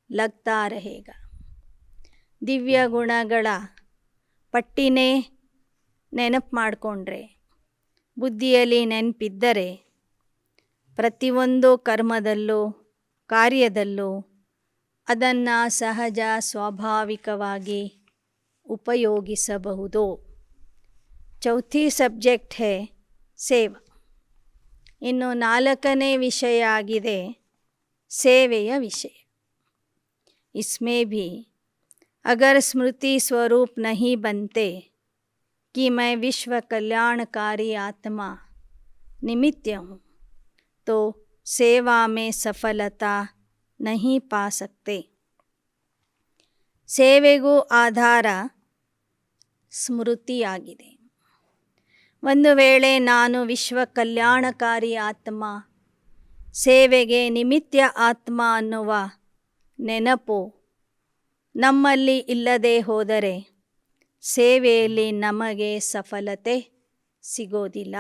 लगता रहेगा. ದಿವ್ಯ ಗುಣಗಳ ಪಟ್ಟಿನೇ ನೆನಪು ಮಾಡಿಕೊಂಡ್ರೆ, ಬುದ್ಧಿಯಲ್ಲಿ ನೆನಪಿದ್ದರೆ ಪ್ರತಿಯೊಂದು ಕರ್ಮದಲ್ಲೂ ಕಾರ್ಯದಲ್ಲೂ ಅದನ್ನು ಸಹಜ ಸ್ವಾಭಾವಿಕವಾಗಿ ಉಪಯೋಗಿಸಬಹುದು. ಚೌಥಿ ಸಬ್ಜೆಕ್ಟ್ ಹೇ ಸೇವಾ. ಇನ್ನು 4ನೇ ವಿಷಯ ಆಗಿದೆ ಸೇವೆಯ ವಿಷಯ. इसमें भी अगर स्मृति स्वरूप नहीं बनते कि मैं विश्व कल्याणकारी आत्मा निमित्त हूँ तो सेवा में सफलता नहीं पा सकते. ಸೇವೆಗೂ ಆಧಾರ ಸ್ಮೃತಿ ಆಗಿದೆ. ಒಂದು ವೇಳೆ ನಾನು ವಿಶ್ವ ಕಲ್ಯಾಣಕಾರಿ ಆತ್ಮ, ಸೇವೆಗೆ ನಿಮಿತ್ತ ಆತ್ಮ ಅನ್ನುವ ನೆನಪು ನಮ್ಮಲ್ಲಿ ಇಲ್ಲದೆ ಹೋದರೆ ಸೇವೆಯಲ್ಲಿ ನಮಗೆ ಸಫಲತೆ ಸಿಗೋದಿಲ್ಲ.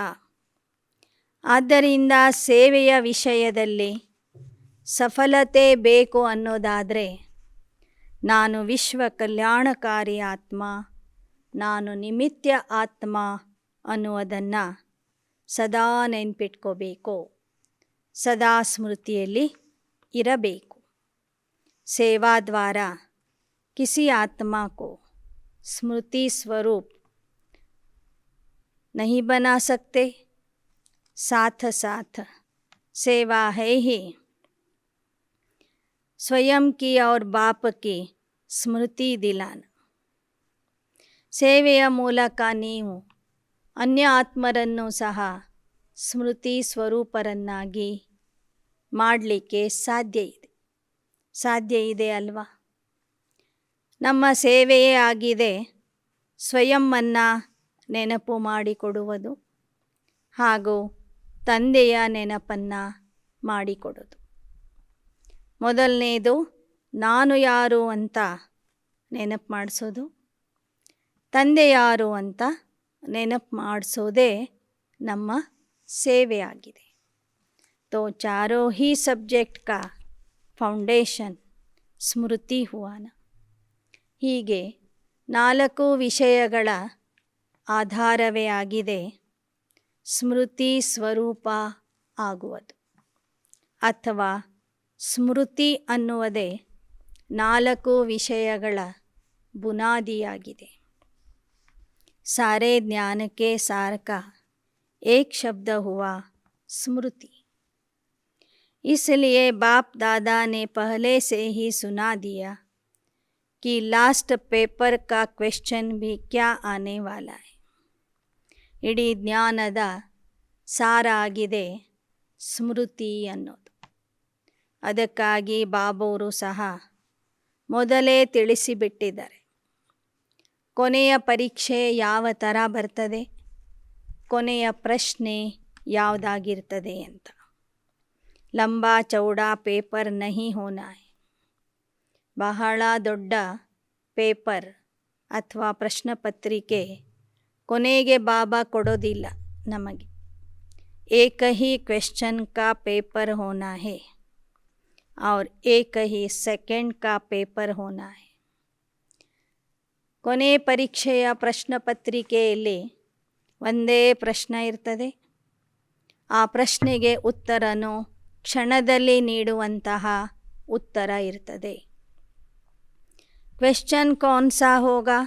ಆದ್ದರಿಂದ ಸೇವೆಯ ವಿಷಯದಲ್ಲಿ ಸಫಲತೆ ಬೇಕು ಅನ್ನೋದಾದರೆ ನಾನು ವಿಶ್ವ ಕಲ್ಯಾಣಕಾರಿ ಆತ್ಮ, ನಾನು ನಿಮಿತ್ತ ಆತ್ಮ ಅನ್ನುವುದನ್ನು ಸದಾ ನೆನಪಿಟ್ಕೋಬೇಕು, ಸದಾ ಸ್ಮೃತಿಯಲ್ಲಿ ಇರಬೇಕು. ಸೇವಾ ದ್ವಾರ किसी आत्मा को स्मृति स्वरूप नहीं बना सकते. साथ साथ सेवा है ही स्वयं की और बाप की स्मृति दिलाना. ಸೇವೆಯ ಮೂಲಕ ನೀವು ಅನ್ಯ ಆತ್ಮರನ್ನು ಸಹ ಸ್ಮೃತಿ ಸ್ವರೂಪರನ್ನಾಗಿ ಮಾಡಲಿಕ್ಕೆ ಸಾಧ್ಯ ಇದೆ ಅಲ್ವಾ. ನಮ್ಮ ಸೇವೆಯೇ ಆಗಿದೆ ಸ್ವಯಂವನ್ನು ನೆನಪು ಮಾಡಿಕೊಡುವುದು ಹಾಗೂ ತಂದೆಯ ನೆನಪನ್ನು ಮಾಡಿಕೊಡೋದು. ಮೊದಲನೇದು ನಾನು ಯಾರು ಅಂತ ನೆನಪು ಮಾಡಿಸೋದು, ತಂದೆ ಯಾರು ಅಂತ ನೆನಪು ಮಾಡಿಸೋದೇ ನಮ್ಮ ಸೇವೆ ಆಗಿದೆ. तो चारों ही सब्जेक्ट का फाउंडेशन स्मृति हुआ ना. ಹೀಗೆ 4 ವಿಷಯಗಳ ಆಧಾರವೇ ಆಗಿದೆ ಸ್ಮೃತಿ ಸ್ವರೂಪ ಆಗುವುದು, ಅಥವಾ ಸ್ಮೃತಿ ಅನ್ನುವುದೇ 4 ವಿಷಯಗಳ ಬುನಾದಿಯಾಗಿದೆ. सारे ज्ञान के सार का एक शब्द हुआ स्मृति. इसलिए बाप दादा ने पहले से ही सुना दिया कि लास्ट पेपर का क्वेश्चन भी क्या आने वाला है. ಇಡೀ ಜ್ಞಾನದ ಸಾರ ಆಗಿದೆ ಸ್ಮೃತಿ ಅನ್ನೋದು. ಅದಕ್ಕಾಗಿ ಬಾಬವರು ಸಹ ಮೊದಲೇ ತಿಳಿಸಿಬಿಟ್ಟಿದ್ದಾರೆ, ಕೊನೆಯ ಪರೀಕ್ಷೆ ಯಾವ ಥರ ಬರ್ತದೆ, ಕೊನೆಯ ಪ್ರಶ್ನೆ ಯಾವುದಾಗಿರ್ತದೆ ಅಂತ. ಲಂಬಾ ಚೌಡಾ ಪೇಪರ್ ನಹಿ ಹೋನಾ ಹೈ. ಬಹಳ ದೊಡ್ಡ ಪೇಪರ್ ಅಥವಾ ಪ್ರಶ್ನೆ ಪತ್ರಿಕೆ ಕೊನೆಗೆ ಬಾಬಾ ಕೊಡೋದಿಲ್ಲ ನಮಗೆ. ಏಕ ಹಿ ಕ್ವೆಶ್ಚನ್ ಕಾ ಪೇಪರ್ ಹೋನಾ ಹೈ और एक ही ಸೆಕೆಂಡ್ का ಪೇಪರ್ ಹೋನಾ ಹೈ. ಕೊನೆ ಪರೀಕ್ಷೆಯ ಪ್ರಶ್ನೆ ಪತ್ರಿಕೆಯಲ್ಲಿ ಒಂದೇ ಪ್ರಶ್ನೆ ಇರ್ತದೆ. ಆ ಪ್ರಶ್ನೆಗೆ ಉತ್ತರನು ಕ್ಷಣದಲ್ಲಿ ನೀಡುವಂತಹ ಉತ್ತರ ಇರ್ತದೆ. ಕ್ವೆಶ್ಚನ್ ಕೌನ್ ಸಾ ಹೋಗಾ,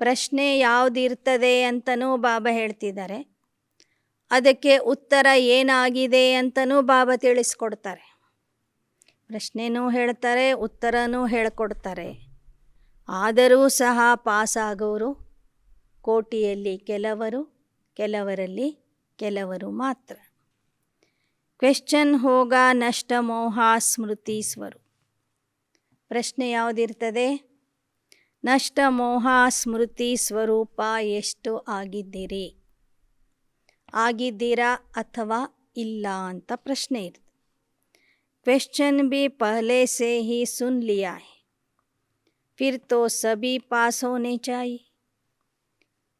ಪ್ರಶ್ನೆ ಯಾವುದಿರ್ತದೆ ಅಂತಲೂ ಬಾಬಾ ಹೇಳ್ತಿದ್ದಾರೆ. ಅದಕ್ಕೆ ಉತ್ತರ ಏನಾಗಿದೆ ಅಂತಲೂ ಬಾಬಾ ತಿಳಿಸ್ಕೊಡ್ತಾರೆ. ಪ್ರಶ್ನೆನೂ ಹೇಳ್ತಾರೆ, ಉತ್ತರನೂ ಹೇಳ್ಕೊಡ್ತಾರೆ. ಆದರೂ ಸಹ ಪಾಸ್ ಆಗೋರು ಕೋಟಿಯಲ್ಲಿ ಕೆಲವರು, ಕೆಲವರಲ್ಲಿ ಕೆಲವರು ಮಾತ್ರ. ಕ್ವೆಶ್ಚನ್ ಹೋಗಾ ನಷ್ಟ ಮೋಹ ಸ್ಮೃತಿ ಸ್ವರೂಪ. ಪ್ರಶ್ನೆ ಯಾವುದಿರ್ತದೆ, ನಷ್ಟ ಮೋಹ ಸ್ಮೃತಿ ಸ್ವರೂಪ ಎಷ್ಟು ಆಗಿದ್ದೀರಿ, ಆಗಿದ್ದೀರಾ ಅಥವಾ ಇಲ್ಲ ಅಂತ ಪ್ರಶ್ನೆ ಇರ್ತದೆ. क्वेश्चन भी पहले से ही सुन लिया है, फिर तो सभी पास होने चाहिए.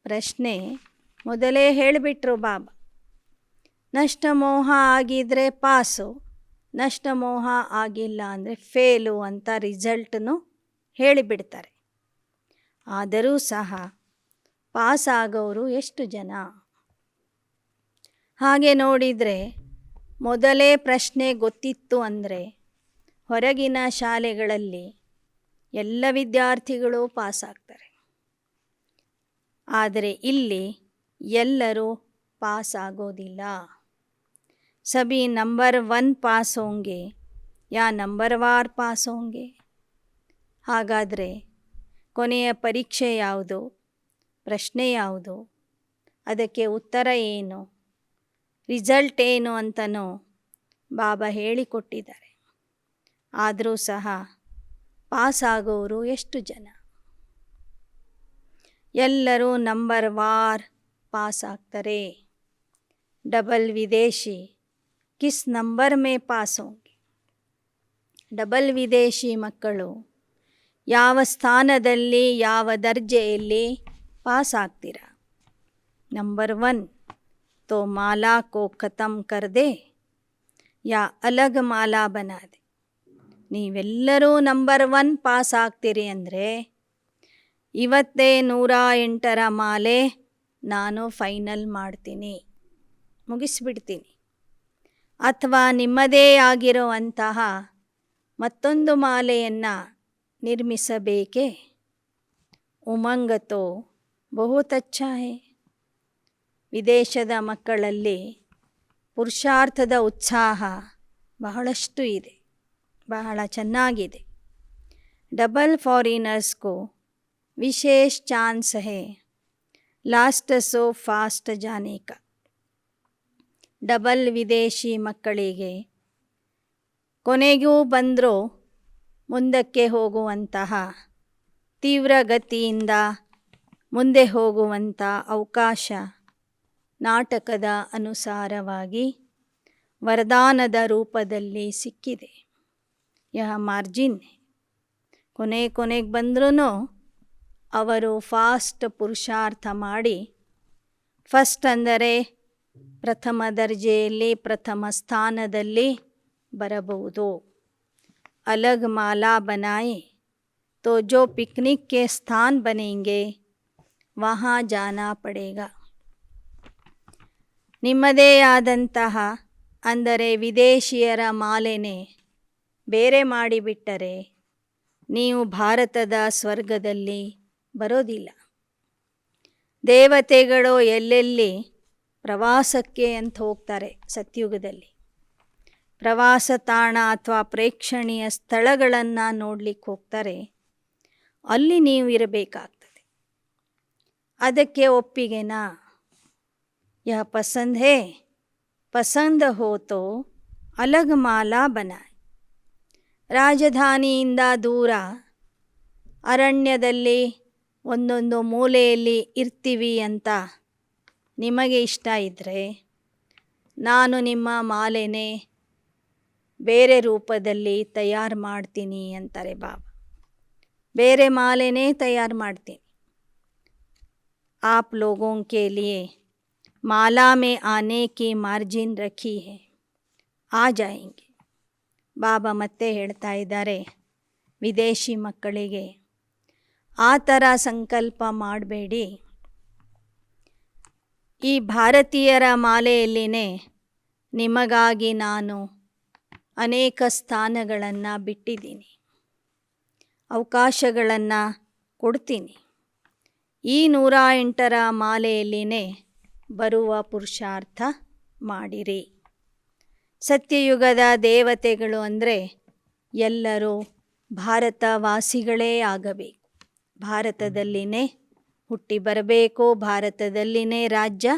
ಪ್ರಶ್ನೆ ಮೊದಲೇ ಹೇಳಿಬಿಟ್ರು ಬಾಬಾ. ನಷ್ಟಮೋಹ ಆಗಿದ್ರೆ ಪಾಸು, ನಷ್ಟಮೋಹ ಆಗಿಲ್ಲ ಅಂದರೆ ಫೇಲು ಅಂತ ರಿಸಲ್ಟನ್ನು ಹೇಳಿಬಿಡ್ತಾರೆ. ಆದರೂ ಸಹ ಪಾಸ್ ಆಗೋರು ಎಷ್ಟು ಜನ? ಹಾಗೆ ನೋಡಿದರೆ ಮೊದಲೇ ಪ್ರಶ್ನೆ ಗೊತ್ತಿತ್ತು ಅಂದರೆ ಹೊರಗಿನ ಶಾಲೆಗಳಲ್ಲಿ ಎಲ್ಲ ವಿದ್ಯಾರ್ಥಿಗಳು ಪಾಸ್ ಆಗ್ತಾರೆ. ಆದರೆ ಇಲ್ಲಿ ಎಲ್ಲರೂ ಪಾಸ್ ಆಗೋದಿಲ್ಲ. ಸಭಿ ನಂಬರ್ 1 ಪಾಸ್ ಹೋಂಗೆ ಯಾ ನಂಬರ್ ವಾರ್ ಪಾಸ್ ಹೋಂಗೆ. ಹಾಗಾದರೆ ಕೊನೆಯ ಪರೀಕ್ಷೆ ಯಾವುದು, ಪ್ರಶ್ನೆ ಯಾವುದು, ಅದಕ್ಕೆ ಉತ್ತರ ಏನು, ರಿಸಲ್ಟ್ ಏನು ಅಂತನೂ ಬಾಬಾ ಹೇಳಿಕೊಟ್ಟಿದ್ದಾರೆ. ಆದರೂ ಸಹ ಪಾಸ್ ಆಗೋರು ಎಷ್ಟು ಜನ? ಎಲ್ಲರೂ ನಂಬರ್ ವಾರ್ ಪಾಸ್ ಆಗ್ತಾರೆ. ಡಬಲ್ ವಿದೇಶಿ ಕಿಸ್ ನಂಬರ್ ಮೇ ಪಾಸ್ ಹೋಂಗೆ. ಡಬಲ್ ವಿದೇಶಿ ಮಕ್ಕಳು ಯಾವ ಸ್ಥಾನದಲ್ಲಿ, ಯಾವ ದರ್ಜೆಯಲ್ಲಿ ಪಾಸ್ ಆಗ್ತೀರಾ? ನಂಬರ್ 1 तो माला को ख़त्म कर दे या अलग ಮಾಲಾ ಬನಾ ದೆ. ನೀವೆಲ್ಲರೂ ನಂಬರ್ 1 ಪಾಸ್ ಆಗ್ತೀರಿ ಅಂದರೆ ಇವತ್ತೇ 108ರ ಮಾಲೆ ನಾನು ಫೈನಲ್ ಮಾಡ್ತೀನಿ, ಮುಗಿಸ್ಬಿಡ್ತೀನಿ. ಅಥವಾ ನಿಮ್ಮದೇ ಆಗಿರುವಂತಹ ಮತ್ತೊಂದು ಮಾಲೆಯನ್ನು ನಿರ್ಮಿಸಬೇಕೇ? ಉಮಂಗ್ ತೋ ಬಹುತ್ ಅಚ್ಚಾ ಹೈ. ವಿದೇಶದ ಮಕ್ಕಳಲ್ಲಿ ಪುರುಷಾರ್ಥದ ಉತ್ಸಾಹ ಬಹಳಷ್ಟು ಇದೆ, ಬಹಳ ಚೆನ್ನಾಗಿದೆ. ಡಬಲ್ ಫಾರಿನರ್ಸ್ಗೂ ವಿಶೇಷ ಚಾನ್ಸ್ ಹೈ ಲಾಸ್ಟ್ ಸೋ ಫಾಸ್ಟ್ ಜಾನೆ ಕಾ. ಡಬಲ್ ವಿದೇಶಿ ಮಕ್ಕಳಿಗೆ ಕೊನೆಗೂ ಬಂದರೂ ಮುಂದಕ್ಕೆ ಹೋಗುವಂತಹ, ತೀವ್ರಗತಿಯಿಂದ ಮುಂದೆ ಹೋಗುವಂಥ ಅವಕಾಶ ನಾಟಕದ ಅನುಸಾರವಾಗಿ ವರದಾನದ ರೂಪದಲ್ಲಿ ಸಿಕ್ಕಿದೆ. ಯಹ ಮಾರ್ಜಿನ್. ಕೊನೆಗೆ ಬಂದ್ರೂ ಅವರು ಫಾಸ್ಟ್ ಪುರುಷಾರ್ಥ ಮಾಡಿ ಫಸ್ಟ್ ಅಂದರೆ ಪ್ರಥಮ ದರ್ಜೆಯಲ್ಲಿ, ಪ್ರಥಮ ಸ್ಥಾನದಲ್ಲಿ ಬರಬಹುದು. ಅಲಗ್ ಮಾಲಾ ಬನಾಯೆ तो जो पिकनिक के स्थान बनेंगे वहाँ जाना पड़ेगा. ನಿಮ್ಮದೇ ಆದಂತಹ ಅಂದರೆ ವಿದೇಶಿಯರ ಮಾಲೆನೆ ಬೇರೆ ಮಾಡಿಬಿಟ್ಟರೆ ನೀವು ಭಾರತದ ಸ್ವರ್ಗದಲ್ಲಿ ಬರೋದಿಲ್ಲ. ದೇವತೆಗಳು ಎಲ್ಲೆಲ್ಲಿ ಪ್ರವಾಸಕ್ಕೆ ಅಂತ ಹೋಗ್ತಾರೆ ಸತ್ಯುಗದಲ್ಲಿ, ಪ್ರವಾಸ ತಾಣ ಅಥವಾ ಪ್ರೇಕ್ಷಣೀಯ ಸ್ಥಳಗಳನ್ನು ನೋಡಲಿಕ್ಕೆ ಹೋಗ್ತಾರೆ. ಅಲ್ಲಿ ನೀವು ಇರಬೇಕಾಗ್ತದೆ. ಅದಕ್ಕೆ ಒಪ್ಪಿಗೆನಾ? ಯಹ ಪಸಂದ್ ಹೇ, ಪಸಂದ್ ಹೋ ತೋ ಅಲಗ್ ಮಾಲಾ ಬನಾಯ್. ರಾಜಧಾನಿಯಿಂದ ದೂರ ಅರಣ್ಯದಲ್ಲಿ ಒಂದೊಂದು ಮೂಲೆಯಲ್ಲಿ ಇರ್ತೀವಿ ಅಂತ ನಿಮಗೆ ಇಷ್ಟ ಇದ್ದರೆ ನಾನು ನಿಮ್ಮ ಮಾಲೆನೇ ಬೇರೆ ರೂಪದಲ್ಲಿ ತಯಾರು ಮಾಡ್ತೀನಿ ಅಂತಾರೆ ಬಾಬಾ. ಬೇರೆ ಮಾಲೆನೇ ತಯಾರು ಮಾಡ್ತೀನಿ. आप लोगों के लिए माला में आने की मार्जिन रखी है, आ जाएंगे. ಬಾಬಾ ಮತ್ತೆ ಹೇಳ್ತಾ ಇದ್ದಾರೆ, ವಿದೇಶಿ ಮಕ್ಕಳಿಗೆ ಆ ಥರ ಸಂಕಲ್ಪ ಮಾಡಬೇಡಿ. ಈ ಭಾರತೀಯರ ಮಾಲೆಯಲ್ಲಿನೇ ನಿಮಗಾಗಿ ನಾನು ಅನೇಕ ಸ್ಥಾನಗಳನ್ನು ಬಿಟ್ಟಿದ್ದೀನಿ, ಅವಕಾಶಗಳನ್ನು ಕೊಡ್ತೀನಿ. ಈ 108ರ ಮಾಲೆಯಲ್ಲಿನೇ ಬರುವ ಪುರುಷಾರ್ಥ ಮಾಡಿರಿ. ಸತ್ಯಯುಗದ ದೇವತೆಗಳು ಅಂದರೆ ಎಲ್ಲರೂ ಭಾರತವಾಸಿಗಳೇ ಆಗಬೇಕು. ಭಾರತದಲ್ಲಿನೇ ಹುಟ್ಟಿ ಬರಬೇಕು, ಭಾರತದಲ್ಲಿನೇ ರಾಜ್ಯ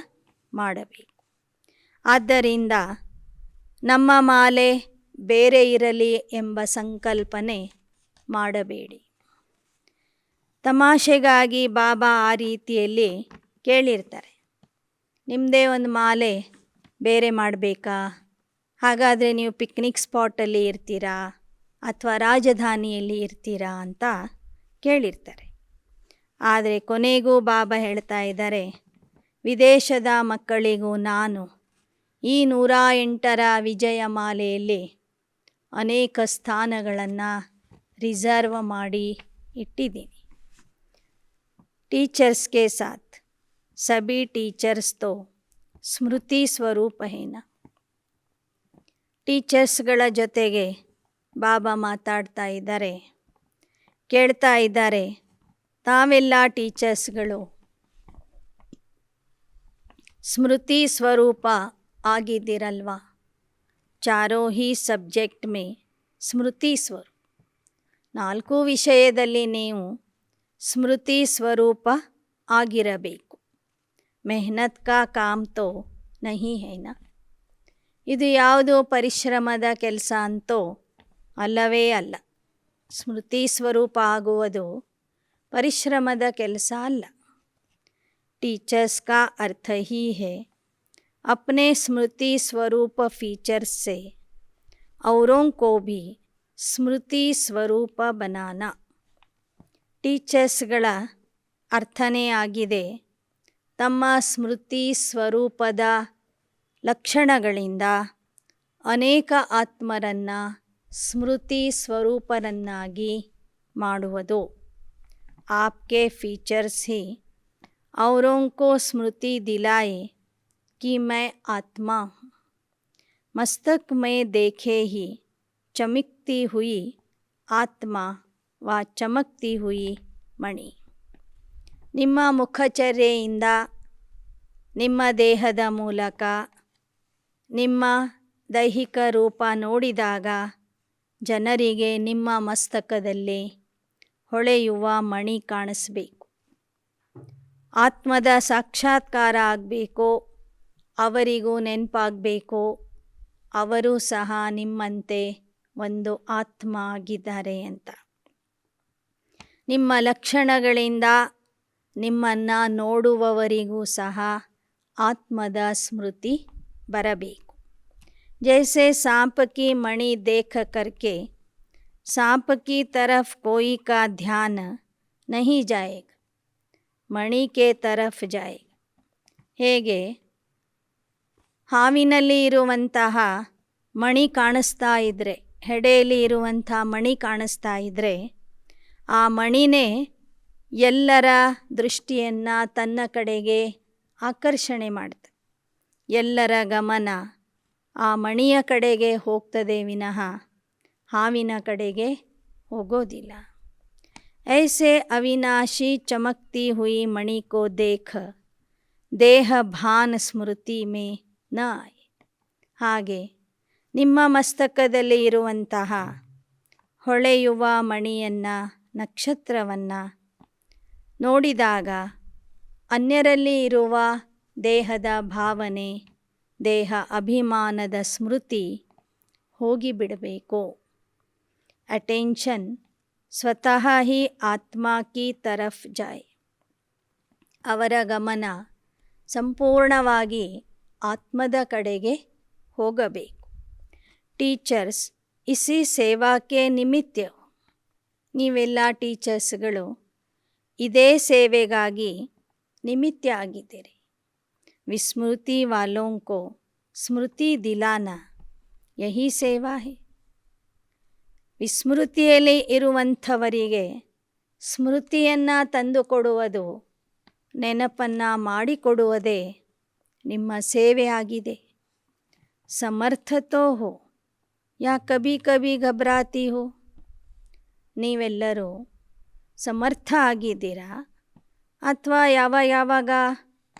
ಮಾಡಬೇಕು. ಆದ್ದರಿಂದ ನಮ್ಮ ಮಾಲೆ ಬೇರೆ ಇರಲಿ ಎಂಬ ಸಂಕಲ್ಪನೆ ಮಾಡಬೇಡಿ. ತಮಾಷೆಗಾಗಿ ಬಾಬಾ ಆ ರೀತಿಯಲ್ಲಿ ಕೇಳಿರ್ತಾರೆ, ನಿಮ್ಮದೇ ಒಂದು ಮಾಲೆ ಬೇರೆ ಮಾಡಬೇಕಾ? ಹಾಗಾದರೆ ನೀವು ಪಿಕ್ನಿಕ್ ಸ್ಪಾಟಲ್ಲಿ ಇರ್ತೀರಾ ಅಥವಾ ರಾಜಧಾನಿಯಲ್ಲಿ ಇರ್ತೀರಾ ಅಂತ ಕೇಳಿರ್ತಾರೆ. ಆದರೆ ಕೊನೆಗೂ ಬಾಬಾ ಹೇಳ್ತಾ ಇದ್ದಾರೆ, ವಿದೇಶದ ಮಕ್ಕಳಿಗೂ ನಾನು ಈ 108ರ ವಿಜಯ ಮಾಲೆಯಲ್ಲಿ ಅನೇಕ ಸ್ಥಾನಗಳನ್ನು ರಿಸರ್ವ್ ಮಾಡಿ ಇಟ್ಟಿದ್ದೀನಿ. टीचर्स के साथ सभी टीचर्स तो ಸ್ಮೃತಿ ಸ್ವರೂಪ ಹೇನ. ಟೀಚರ್ಸ್ಗಳ ಜೊತೆಗೆ ಬಾಬಾ ಮಾತಾಡ್ತಾ ಇದ್ದಾರೆ, ಕೇಳ್ತಾ ಇದ್ದಾರೆ, ತಾವೆಲ್ಲ ಟೀಚರ್ಸ್ಗಳು ಸ್ಮೃತಿ ಸ್ವರೂಪ ಆಗಿದ್ದೀರಲ್ವಾ? ಚಾರೋ ಹಿ ಸಬ್ಜೆಕ್ಟ್ ಮೇ ಸ್ಮೃತಿ ಸ್ವರೂಪ. 4 ವಿಷಯದಲ್ಲಿ ನೀವು ಸ್ಮೃತಿ ಸ್ವರೂಪ ಆಗಿರಬೇಕು. ಮೆಹನತ್ ಕಾ ಕಾಮ್ ತೋ ನಹಿ ಹೇನ. ಇದು ಯಾವುದೋ ಪರಿಶ್ರಮದ ಕೆಲಸ ಅಂತೋ ಅಲ್ಲವೇ ಅಲ್ಲ. ಸ್ಮೃತಿ ಸ್ವರೂಪ ಆಗುವುದು ಪರಿಶ್ರಮದ ಕೆಲಸ ಅಲ್ಲ. टीचर्स का अर्थ ही है अपने स्मृति स्वरूप फीचर्स से औरों को भी ಸ್ಮೃತಿ ಸ್ವರೂಪ ಬನಾನಾ. ಟೀಚರ್ಸ್ಗಳ ಅರ್ಥನೇ ಆಗಿದೆ ತಮ್ಮ ಸ್ಮೃತಿ ಸ್ವರೂಪದ ಲಕ್ಷಣಗಳಿಂದ ಅನೇಕ ಆತ್ಮರನ್ನು ಸ್ಮೃತಿ ಸ್ವರೂಪರನ್ನಾಗಿ ಮಾಡುವುದು. ಆಪ್ಕೆ ಫೀಚರ್ಸ್ ಹಿ औरों को स्मृति दिलाए कि मैं आत्मा हूँ. मस्तक में देखे ही चमकती हुई आत्मा व चमकती हुई मणि. ನಿಮ್ಮ ಮುಖಚರ್ಯೆಯಿಂದ, ನಿಮ್ಮ ದೇಹದ ಮೂಲಕ ನಿಮ್ಮ ದೈಹಿಕ ರೂಪ ನೋಡಿದಾಗ ಜನರಿಗೆ ನಿಮ್ಮ ಮಸ್ತಕದಲ್ಲಿ ಹೊಳೆಯುವ ಮಣಿ ಕಾಣಿಸ್ಬೇಕು. ಆತ್ಮದ ಸಾಕ್ಷಾತ್ಕಾರ ಆಗಬೇಕು, ಅವರಿಗೂ ನೆನಪಾಗಬೇಕು, ಅವರು ಸಹ ನಿಮ್ಮಂತೆ ಒಂದು ಆತ್ಮ ಆಗಿದ್ದಾರೆ ಅಂತ. ನಿಮ್ಮ ಲಕ್ಷಣಗಳಿಂದ ನಿಮ್ಮನ್ನು ನೋಡುವವರಿಗೂ ಸಹ ಆತ್ಮದ ಸ್ಮೃತಿ ಬರಬೇಕು. ಜೈಸೆ सांप की मणि देख करके सांप की तरफ कोई का ध्यान नहीं जाएगा, ಮಣಿ ಕೆ ತರಫ್ ಜಾಯ್. ಹೇಗೆ ಹಾವಿನಲ್ಲಿ ಇರುವಂತಹ ಮಣಿ ಕಾಣಿಸ್ತಾ ಇದ್ದರೆ, ಹೆಡೆಯಲ್ಲಿ ಇರುವಂಥ ಮಣಿ ಕಾಣಿಸ್ತಾ ಇದ್ದರೆ, ಆ ಮಣಿನೇ ಎಲ್ಲರ ದೃಷ್ಟಿಯನ್ನು ತನ್ನ ಕಡೆಗೆ ಆಕರ್ಷಣೆ ಮಾಡುತ್ತೆ. ಎಲ್ಲರ ಗಮನ ಆ ಮಣಿಯ ಕಡೆಗೆ ಹೋಗ್ತದೆ ವಿನಃ ಹಾವಿನ ಕಡೆಗೆ ಹೋಗೋದಿಲ್ಲ. ऐसे अविनाशी चमकती हुई मणि को देख देह भान स्मृति में न आए. ಹಾಗೆ ನಿಮ್ಮ ಮಸ್ತಕದಲ್ಲಿ ಇರುವಂತಹ ಹೊಳೆಯುವ ಮಣಿಯನ್ನು ನಕ್ಷತ್ರವನ್ನು ನೋಡಿದಾಗ ಅನ್ಯರಲ್ಲಿ ಇರುವ ದೇಹದ ಭಾವನೆ, ದೇಹ ಅಭಿಮಾನದ ಸ್ಮೃತಿ ಹೋಗಿಬಿಡಬೇಕು. ಅಟೆನ್ಷನ್ ಸ್ವತಃ ಹಿ ಆತ್ಮ ಕಿ ತರಫ್ ಜಾಯ್. ಅವರ ಗಮನ ಸಂಪೂರ್ಣವಾಗಿ ಆತ್ಮದ ಕಡೆಗೆ ಹೋಗಬೇಕು. ಟೀಚರ್ಸ್ ಇಸಿ ಸೇವಾಕ್ಕೆ ನಿಮಿತ್ತ. ನೀವೆಲ್ಲ ಟೀಚರ್ಸ್ಗಳು ಇದೇ ಸೇವೆಗಾಗಿ ನಿಮಿತ್ತ ಆಗಿದ್ದೀರಿ. ವಿಸ್ಮೃತಿ ವಾಲೋಂ ಕೋ ಸ್ಮೃತಿ ದಿಲಾನಾ ಯಹಿ ಸೇವಾ ಹೈ. ವಿಸ್ಮೃತಿಯಲ್ಲಿ ಇರುವಂಥವರಿಗೆ ಸ್ಮೃತಿಯನ್ನು ತಂದುಕೊಡುವುದು, ನೆನಪನ್ನು ಮಾಡಿಕೊಡುವುದೇ ನಿಮ್ಮ ಸೇವೆಯಾಗಿದೆ. ಸಮರ್ಥ ತೋ ಹೋ ಯಾ ಕಭಿ ಕಭಿ ಘಬರಾತಿ ಹೋ. ನೀವೆಲ್ಲರೂ ಸಮರ್ಥ ಆಗಿದ್ದೀರಾ ಅಥವಾ ಯಾವಾಗ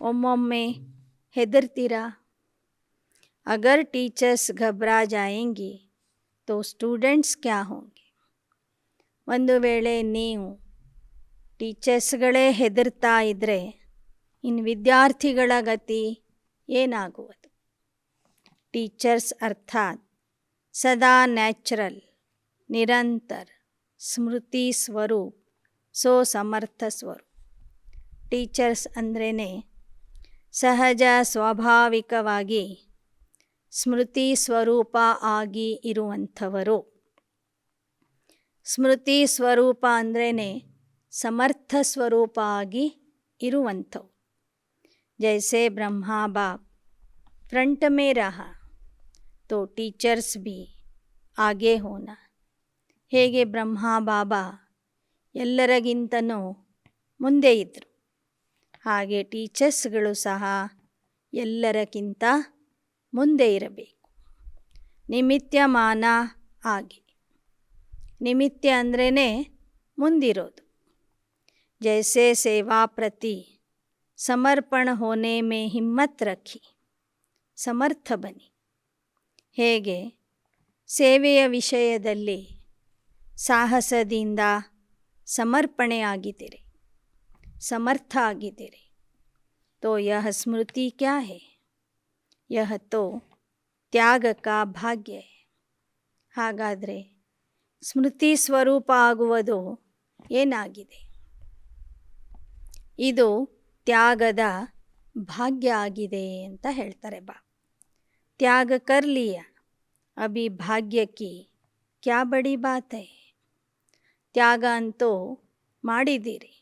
ಒಮ್ಮೊಮ್ಮೆ ಹೆದರ್ತೀರಾ? ಅಗರ್ ಟೀಚರ್ಸ್ ಘಬರಾ ಜಾಯೆಂಗಿ ತೋ ಸ್ಟೂಡೆಂಟ್ಸ್ ಕ್ಯಾ ಹೋಂಗೆ. ಒಂದು ವೇಳೆ ನೀವು ಟೀಚರ್ಸ್ಗಳೇ ಹೆದರ್ತಾ ಇದ್ದರೆ ಇನ್ನು ವಿದ್ಯಾರ್ಥಿಗಳ ಗತಿ ಏನಾಗುವುದು? ಟೀಚರ್ಸ್ ಅರ್ಥಾತ್ ಸದಾ ನ್ಯಾಚುರಲ್, ನಿರಂತರ ಸ್ಮೃತಿ ಸ್ವರೂಪ್, ಸೋ ಸಮರ್ಥ ಸ್ವರೂಪ್. ಟೀಚರ್ಸ್ ಅಂದ್ರೇ ಸಹಜ ಸ್ವಾಭಾವಿಕವಾಗಿ ಸ್ಮೃತಿ ಸ್ವರೂಪ ಆಗಿ ಇರುವಂಥವರು. ಸ್ಮೃತಿ ಸ್ವರೂಪ ಅಂದ್ರೇ ಸಮರ್ಥ ಸ್ವರೂಪ ಆಗಿ ಇರುವಂಥವು. ಜೈಸೆ ಬ್ರಹ್ಮಾ ಬಾಪ್ ಫ್ರಂಟ್ ಮೇ ರಹಾ ತೋ ಟೀಚರ್ಸ್ ಭಿ ಆಗೇ ಹೋನಾ. ಹೇಗೆ ಬ್ರಹ್ಮ ಬಾಬಾ ಎಲ್ಲರಿಗಿಂತನೂ ಮುಂದೆ ಇದ್ದರು, ಹಾಗೆ ಟೀಚರ್ಸ್ಗಳು ಸಹ ಎಲ್ಲರಕ್ಕಿಂತ ಮುಂದೆ ಇರಬೇಕು. ನಿಮಿತ್ಯಮಾನ ಆಗಿ. ನಿಮಿತ್ಯ ಅಂದ್ರೇ ಮುಂದಿರೋದು. ಜೈಸೆ ಸೇವಾ ಪ್ರತಿ ಸಮರ್ಪಣ ಹೋನೆ ಮೇ ಹಿಮ್ಮತ್ ರಖಿ. ಸಮರ್ಥ ಬನ್ನಿ. ಹೇಗೆ ಸೇವೆಯ ವಿಷಯದಲ್ಲಿ ಸಾಹಸದಿಂದ ಸಮರ್ಪಣೆಯಾಗಿದ್ದೀರಿ, ಸಮರ್ಥ ಆಗಿದ್ದೀರಿ. ತೋ ಯಹ ಸ್ಮೃತಿ ಕ್ಯಾ ಹೈ? ಯಹ ತೋ ತ್ಯಾಗ ಕಾ ಭಾಗ್ಯ ಹೈ. ಹಾಗಾದರೆ ಸ್ಮೃತಿ ಸ್ವರೂಪ ಆಗುವುದು ಏನಾಗಿದೆ? ಇದು ತ್ಯಾಗದ ಭಾಗ್ಯ ಆಗಿದೆ ಅಂತ ಹೇಳ್ತಾರೆ ಬಾ. ತ್ಯಾಗ ಕರ್ ಲಿಯಾ, ಅಭಿ ಭಾಗ್ಯ ಕಿ ಕ್ಯಾ ಬಡಿ ಬಾತ್ ಹೈ. ತ್ಯಾಗ ಅಂತೂ ಮಾಡಿದ್ದೀರಿ,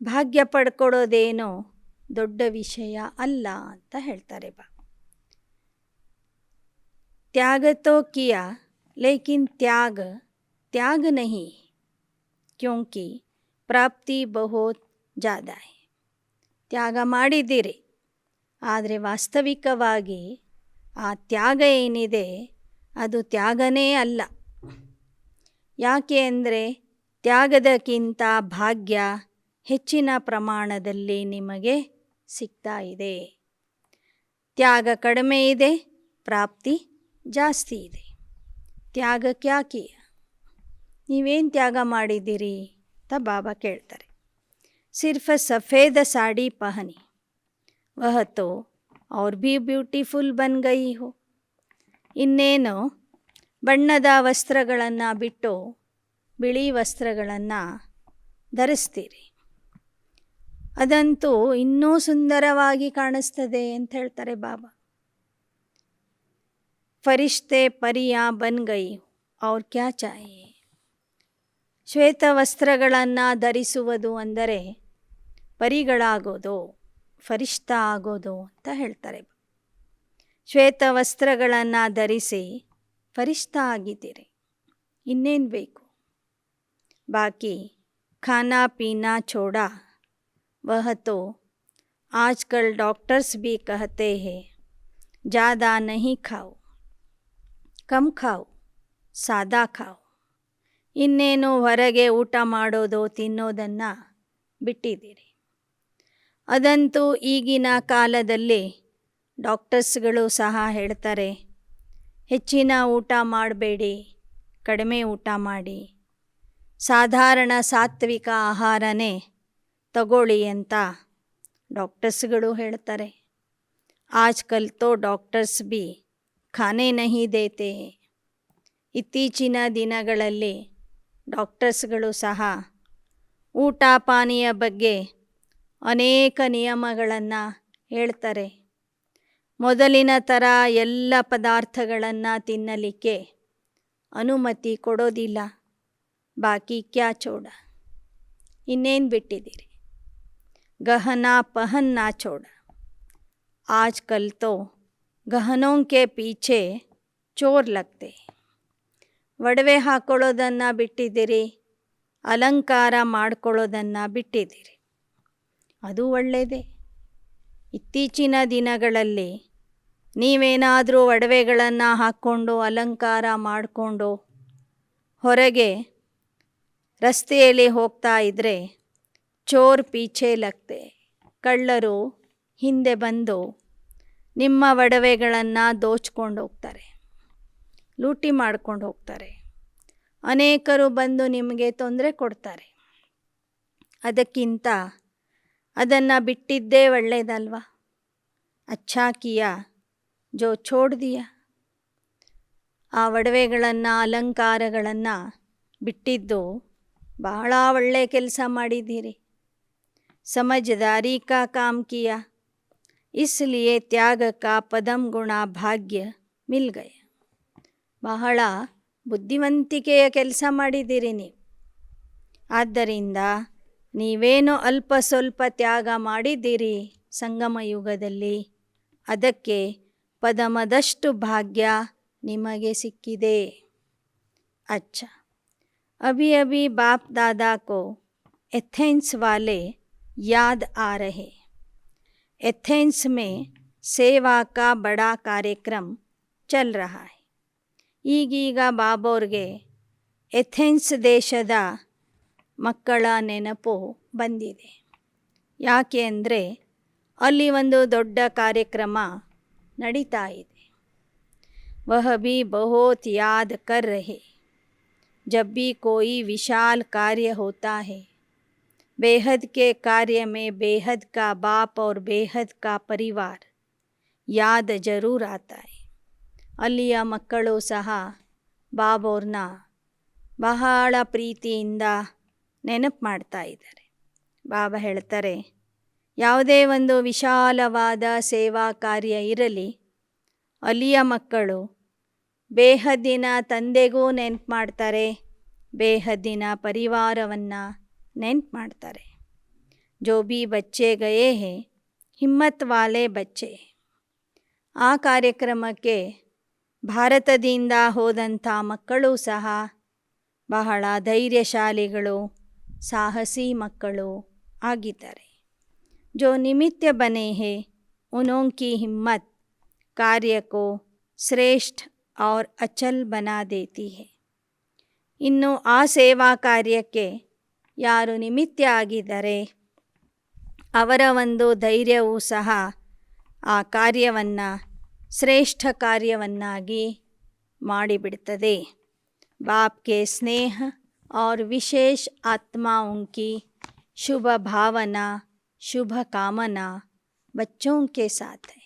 ಭಾಗ್ಯ ಪಡ್ಕೊಡೋದೇನೋ ದೊಡ್ಡ ವಿಷಯ ಅಲ್ಲ ಅಂತ ಹೇಳ್ತಾರೆ ಬಾ. ತ್ಯಾಗ ತೋ ಕಿಯಾ ಲೇಕಿನ್ ತ್ಯಾಗ ನಹಿ, ಕ್ಯೋಂಕಿ ಪ್ರಾಪ್ತಿ ಬಹುತ್ ಜ್ಯಾದಾ ಹೈ. ತ್ಯಾಗ ಮಾಡಿದ್ದೀರಿ, ಆದರೆ ವಾಸ್ತವಿಕವಾಗಿ ಆ ತ್ಯಾಗ ಏನಿದೆ ಅದು ತ್ಯಾಗನೇ ಅಲ್ಲ. ಯಾಕೆ ಅಂದರೆ ತ್ಯಾಗದಕ್ಕಿಂತ ಭಾಗ್ಯ ಹೆಚ್ಚಿನ ಪ್ರಮಾಣದಲ್ಲಿ ನಿಮಗೆ ಸಿಗ್ತಾ ಇದೆ. ತ್ಯಾಗ ಕಡಿಮೆ ಇದೆ, ಪ್ರಾಪ್ತಿ ಜಾಸ್ತಿ ಇದೆ. ತ್ಯಾಗ ಕ್ಯಾ ಕಿಯ? ನೀವೇನು ತ್ಯಾಗ ಮಾಡಿದ್ದೀರಿ ಅಂತ ಬಾಬಾ ಕೇಳ್ತಾರೆ. ಸಿರ್ಫ್ ಸಫೇದ ಸಾಡಿ ಪಹನಿ, ವಹ ತೋ ಔರ್ ಭಿ ಬ್ಯೂಟಿಫುಲ್ ಬನ್ ಗಯಿ ಹೋ. ಇನ್ನೇನು ಬಣ್ಣದ ವಸ್ತ್ರಗಳನ್ನು ಬಿಟ್ಟು ಬಿಳಿ ವಸ್ತ್ರಗಳನ್ನು ಧರಿಸ್ತೀರಿ, ಅದಂತೂ ಇನ್ನೂ ಸುಂದರವಾಗಿ ಕಾಣಿಸ್ತದೆ ಅಂತ ಹೇಳ್ತಾರೆ ಬಾಬಾ. ಫರಿಷ್ತೆ ಪರಿಯಾ ಬನ್ ಗಯಿ ಔರ್ ಕ್ಯಾ ಚಾಹಿಯೆ. ಶ್ವೇತ ವಸ್ತ್ರಗಳನ್ನು ಧರಿಸುವುದು ಅಂದರೆ ಪರಿಗಳಾಗೋದು, ಫರಿಷ್ಠ ಆಗೋದು ಅಂತ ಹೇಳ್ತಾರೆ. ಶ್ವೇತ ವಸ್ತ್ರಗಳನ್ನು ಧರಿಸಿ ಫರಿಷ್ಠ ಆಗಿದ್ದೀರಿ, ಇನ್ನೇನು ಬೇಕು? ಬಾಕಿ ಖಾನಾ ಪೀನಾ ಛೋಡಾ, ವಹ ತೋ ಆಜ್ಕಲ್ ಡಾಕ್ಟರ್ಸ್ ಭಿ ಕಹತೆ ಹೈ ಜ್ಯಾದಾ ನಹಿ ಖಾओ, ಕಮ್ ಖಾओ, ಸಾದಾ ಖಾओ. ಇನ್ನೇನು ಹೊರಗೆ ಊಟ ಮಾಡೋದು ತಿನ್ನೋದನ್ನು ಬಿಟ್ಟಿದ್ದೀರಿ. ಅದಂತೂ ಈಗಿನ ಕಾಲದಲ್ಲಿ ಡಾಕ್ಟರ್ಸ್ಗಳು ಸಹ ಹೇಳ್ತಾರೆ, ಹೆಚ್ಚಿನ ಊಟ ಮಾಡಬೇಡಿ, ಕಡಿಮೆ ಊಟ ಮಾಡಿ. ಸಾಧಾರಣ ಸಾತ್ವಿಕ ಆಹಾರನೇ ತಗೊಳ್ಳಿ ಅಂತ ಡಾಕ್ಟರ್ಸ್ಗಳು ಹೇಳ್ತಾರೆ. ಆಜ್ಕಲ್ ತೋ ಡಾಕ್ಟರ್ಸ್ ಬಿ ಖಾನೆ ನಹಿ ದೇತೆ. ಇತ್ತೀಚಿನ ದಿನಗಳಲ್ಲಿ ಡಾಕ್ಟರ್ಸ್ಗಳು ಸಹ ಊಟ ಪಾನೀಯ ಬಗ್ಗೆ ಅನೇಕ ನಿಯಮಗಳನ್ನು ಹೇಳ್ತಾರೆ. ಮೊದಲಿನ ಥರ ಎಲ್ಲ ಪದಾರ್ಥಗಳನ್ನು ತಿನ್ನಲಿಕ್ಕೆ ಅನುಮತಿ ಕೊಡೋದಿಲ್ಲ. ಬಾಕಿ ಕ್ಯಾ ಚೋಡ, ಇನ್ನೇನು ಬಿಟ್ಟಿದ್ದೀರಿ? ಗಹನಾ ಪಹನ್ನ ಚೋಡ. ಆಜ್ಕಲ್ ತೋ ಗಹನೋं के पीछे ಚೋರ್ ಲಗ್ತೆ. ಒಡವೆ ಹಾಕೊಳ್ಳೋದನ್ನು ಬಿಟ್ಟಿದ್ದೀರಿ, ಅಲಂಕಾರ ಮಾಡ್ಕೊಳ್ಳೋದನ್ನು ಬಿಟ್ಟಿದ್ದೀರಿ. ಅದು ಒಳ್ಳೆಯದೇ. ಇತ್ತೀಚಿನ ದಿನಗಳಲ್ಲಿ ನೀವೇನಾದರೂ ಒಡವೆಗಳನ್ನು ಹಾಕ್ಕೊಂಡು ಅಲಂಕಾರ ಮಾಡಿಕೊಂಡು ಹೊರಗೆ ರಸ್ತೆಯಲ್ಲಿ ಹೋಗ್ತಾ ಇದ್ದರೆ ಚೋರ್ ಪೀಛೆ ಲಗ್ತೆ. ಕಳ್ಳರು ಹಿಂದೆ ಬಂದು ನಿಮ್ಮ ಒಡವೆಗಳನ್ನು ದೋಚ್ಕೊಂಡು ಹೋಗ್ತಾರೆ, ಲೂಟಿ ಮಾಡ್ಕೊಂಡು ಹೋಗ್ತಾರೆ. ಅನೇಕರು ಬಂದು ನಿಮಗೆ ತೊಂದರೆ ಕೊಡ್ತಾರೆ. ಅದಕ್ಕಿಂತ ಅದನ್ನು ಬಿಟ್ಟಿದ್ದೇ ಒಳ್ಳೆಯದಲ್ವ? ಅಚ್ಛಾ ಕಿಯಾ ಜೋ ಛೋಡ್ ದಿಯಾ. ಆ ಒಡವೆಗಳನ್ನು ಅಲಂಕಾರಗಳನ್ನು ಬಿಟ್ಟಿದ್ದು ಬಹಳ ಒಳ್ಳೆಯ ಕೆಲಸ ಮಾಡಿದ್ದೀರಿ. ಸಮಜ್ದಾರಿ ಕಾ ಕಾಮ್ ಕಿಯಾ, ಇಸ್ಲಿಯೇ ತ್ಯಾಗ ಕಾ ಪದಂ ಗುಣ ಭಾಗ್ಯ ಮಿಲ್ ಗಯ. ಬಹಳ ಬುದ್ಧಿವಂತಿಕೆಯ ಕೆಲಸ ಮಾಡಿದ್ದೀರಿ ನೀವು. ಆದ್ದರಿಂದ ನೀವೇನು ಅಲ್ಪ ಸ್ವಲ್ಪ ತ್ಯಾಗ ಮಾಡಿದ್ದೀರಿ ಸಂಗಮ ಯುಗದಲ್ಲಿ, ಅದಕ್ಕೆ ಪದಮದಷ್ಟು ಭಾಗ್ಯ ನಿಮಗೆ ಸಿಕ್ಕಿದೆ. ಅಚ್ಚ, ಅಭಿ ಅಭಿ ಬಾಪ್ ದಾದಾ ಕೋ एथेंस वाले याद आ रहे. एथेंस में सेवा का बड़ा कार्यक्रम चल रहा है. ಈಗೀಗ ಬಾಬೋರ್ಗೆ ಎಥೆನ್ಸ್ ದೇಶದ ಮಕ್ಕಳ ನೆನಪು ಬಂದಿದೆ. ಯಾಕೆ ಅಂದರೆ ಅಲ್ಲಿ ಒಂದು ದೊಡ್ಡ ಕಾರ್ಯಕ್ರಮ ನಡೀತಾ ಇದೆ. ವಹ ಭಿ ಬಹುತ್ ಯಾದ್ ಕರ್ ರಹೆ. जब भी कोई विशाल कार्य होता है, बेहद के कार्य में बेहद का बाप और बेहद का परिवार याद जरूर आता है. ಅಲ್ಲಿಯ ಮಕ್ಕಳು ಸಹ ಬಾಬೋರ್ನ ಬಹಳ ಪ್ರೀತಿಯಿಂದ ನೆನಪು ಮಾಡ್ತಾ ಇದ್ದಾರೆ. ಬಾಬಾ ಹೇಳ್ತಾರೆ, ಯಾವುದೇ ಒಂದು ವಿಶಾಲವಾದ ಸೇವಾ ಕಾರ್ಯ ಇರಲಿ, ಅಲ್ಲಿಯ ಮಕ್ಕಳು ಬೇಹದ್ದಿನ ತಂದೆಗೂ ನೆನಪು ಮಾಡ್ತಾರೆ, ಬೇಹದ್ದಿನ ಪರಿವಾರವನ್ನು ನೆನಪು ಮಾಡ್ತಾರೆ. ಜೋ ಬಿ ಬಚ್ಚೆ ಗಯೇ ಹೇ ಹಿಮ್ಮತ್ ವಾಲೆ ಬಚ್ಚೆ. ಆ ಕಾರ್ಯಕ್ರಮಕ್ಕೆ ಭಾರತದಿಂದ ಹೋದಂಥ ಮಕ್ಕಳು ಸಹ ಬಹಳ ಧೈರ್ಯಶಾಲಿಗಳು, ಸಾಹಸಿ ಮಕ್ಕಳು ಆಗಿದ್ದಾರೆ. ಜೋ ನಿಮಿತ್ತ ಬನೆ ಹೇ ಉನೋಂ ಕಿ ಹಿಮ್ಮತ್ ಕಾರ್ಯ ಕೋ ಶ್ರೇಷ್ಠ और अचल बना देती है. ಇನ್ನು ಆ ಸೇವಾ ಕಾರ್ಯಕ್ಕೆ ಯಾರು ನಿಮಿತ್ತ ಆಗಿದ್ದಾರೆ ಅವರ ಒಂದು ಧೈರ್ಯವೂ ಸಹ ಆ ಕಾರ್ಯವನ್ನು ಶ್ರೇಷ್ಠ ಕಾರ್ಯವನ್ನಾಗಿ ಮಾಡಿಬಿಡ್ತದೆ. ಬಾಪ್ ಕೆ ಸ್ನೇಹ और विशेष आत्माओं की शुभ भावना शुभ कामना बच्चों के साथ है.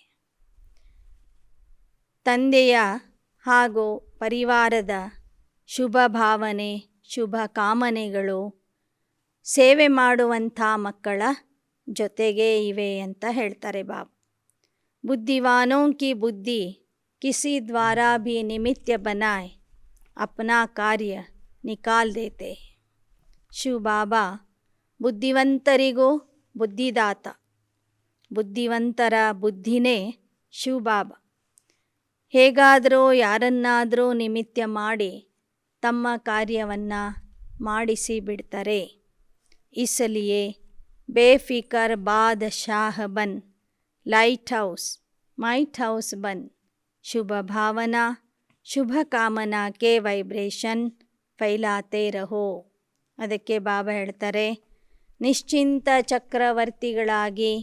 ತಂದೆಯ ಹಾಗೂ ಪರಿವಾರದ ಶುಭ ಭಾವನೆ ಶುಭ ಕಾಮನೆಗಳು ಸೇವೆ ಮಾಡುವಂಥ ಮಕ್ಕಳ ಜೊತೆಗೇ ಇವೆ ಅಂತ ಹೇಳ್ತಾರೆ ಬಾಬಾ. ಬುದ್ಧಿವಾನೋಂ ಕಿ ಬುದ್ಧಿ ಕಿಸಿ ದ್ವಾರಾ ಭಿ ನಿಮಿತ್ತ ಬನಾಯ್ ಅಪ್ನಾ ಕಾರ್ಯ ನಿಕಾಲ್ ದೇತೆ. ಶಿವ ಬಾಬಾ ಬುದ್ಧಿವಂತರಿಗೂ ಬುದ್ಧಿದಾತ. ಬುದ್ಧಿವಂತರ ಬುದ್ಧಿನೇ ಶಿವ ಬಾಬಾ. ಹೇಗಾದರೂ ಯಾರನ್ನಾದರೂ ನಿಮಿತ್ತ ಮಾಡಿ ತಮ್ಮ ಕಾರ್ಯವನ್ನು ಮಾಡಿಸಿ ಬಿಡ್ತಾರೆ. ಇಸಲಿಯೇ ಬೇಫಿಕರ್ ಬಾದಶಾಹ ಬನ್ ಲೈಟ್ ಹೌಸ್ ಮೈಟ್ ಹೌಸ್ ಬನ್ ಶುಭ ಭಾವನಾ ಶುಭ ಕಾಮನಾ ಕೆ ವೈಬ್ರೇಷನ್ ಫೈಲಾತೆ ರಹೋ. ಅದಕ್ಕೆ ಬಾಬಾ ಹೇಳ್ತಾರೆ, ನಿಶ್ಚಿಂತ ಚಕ್ರವರ್ತಿಗಳಾಗಿ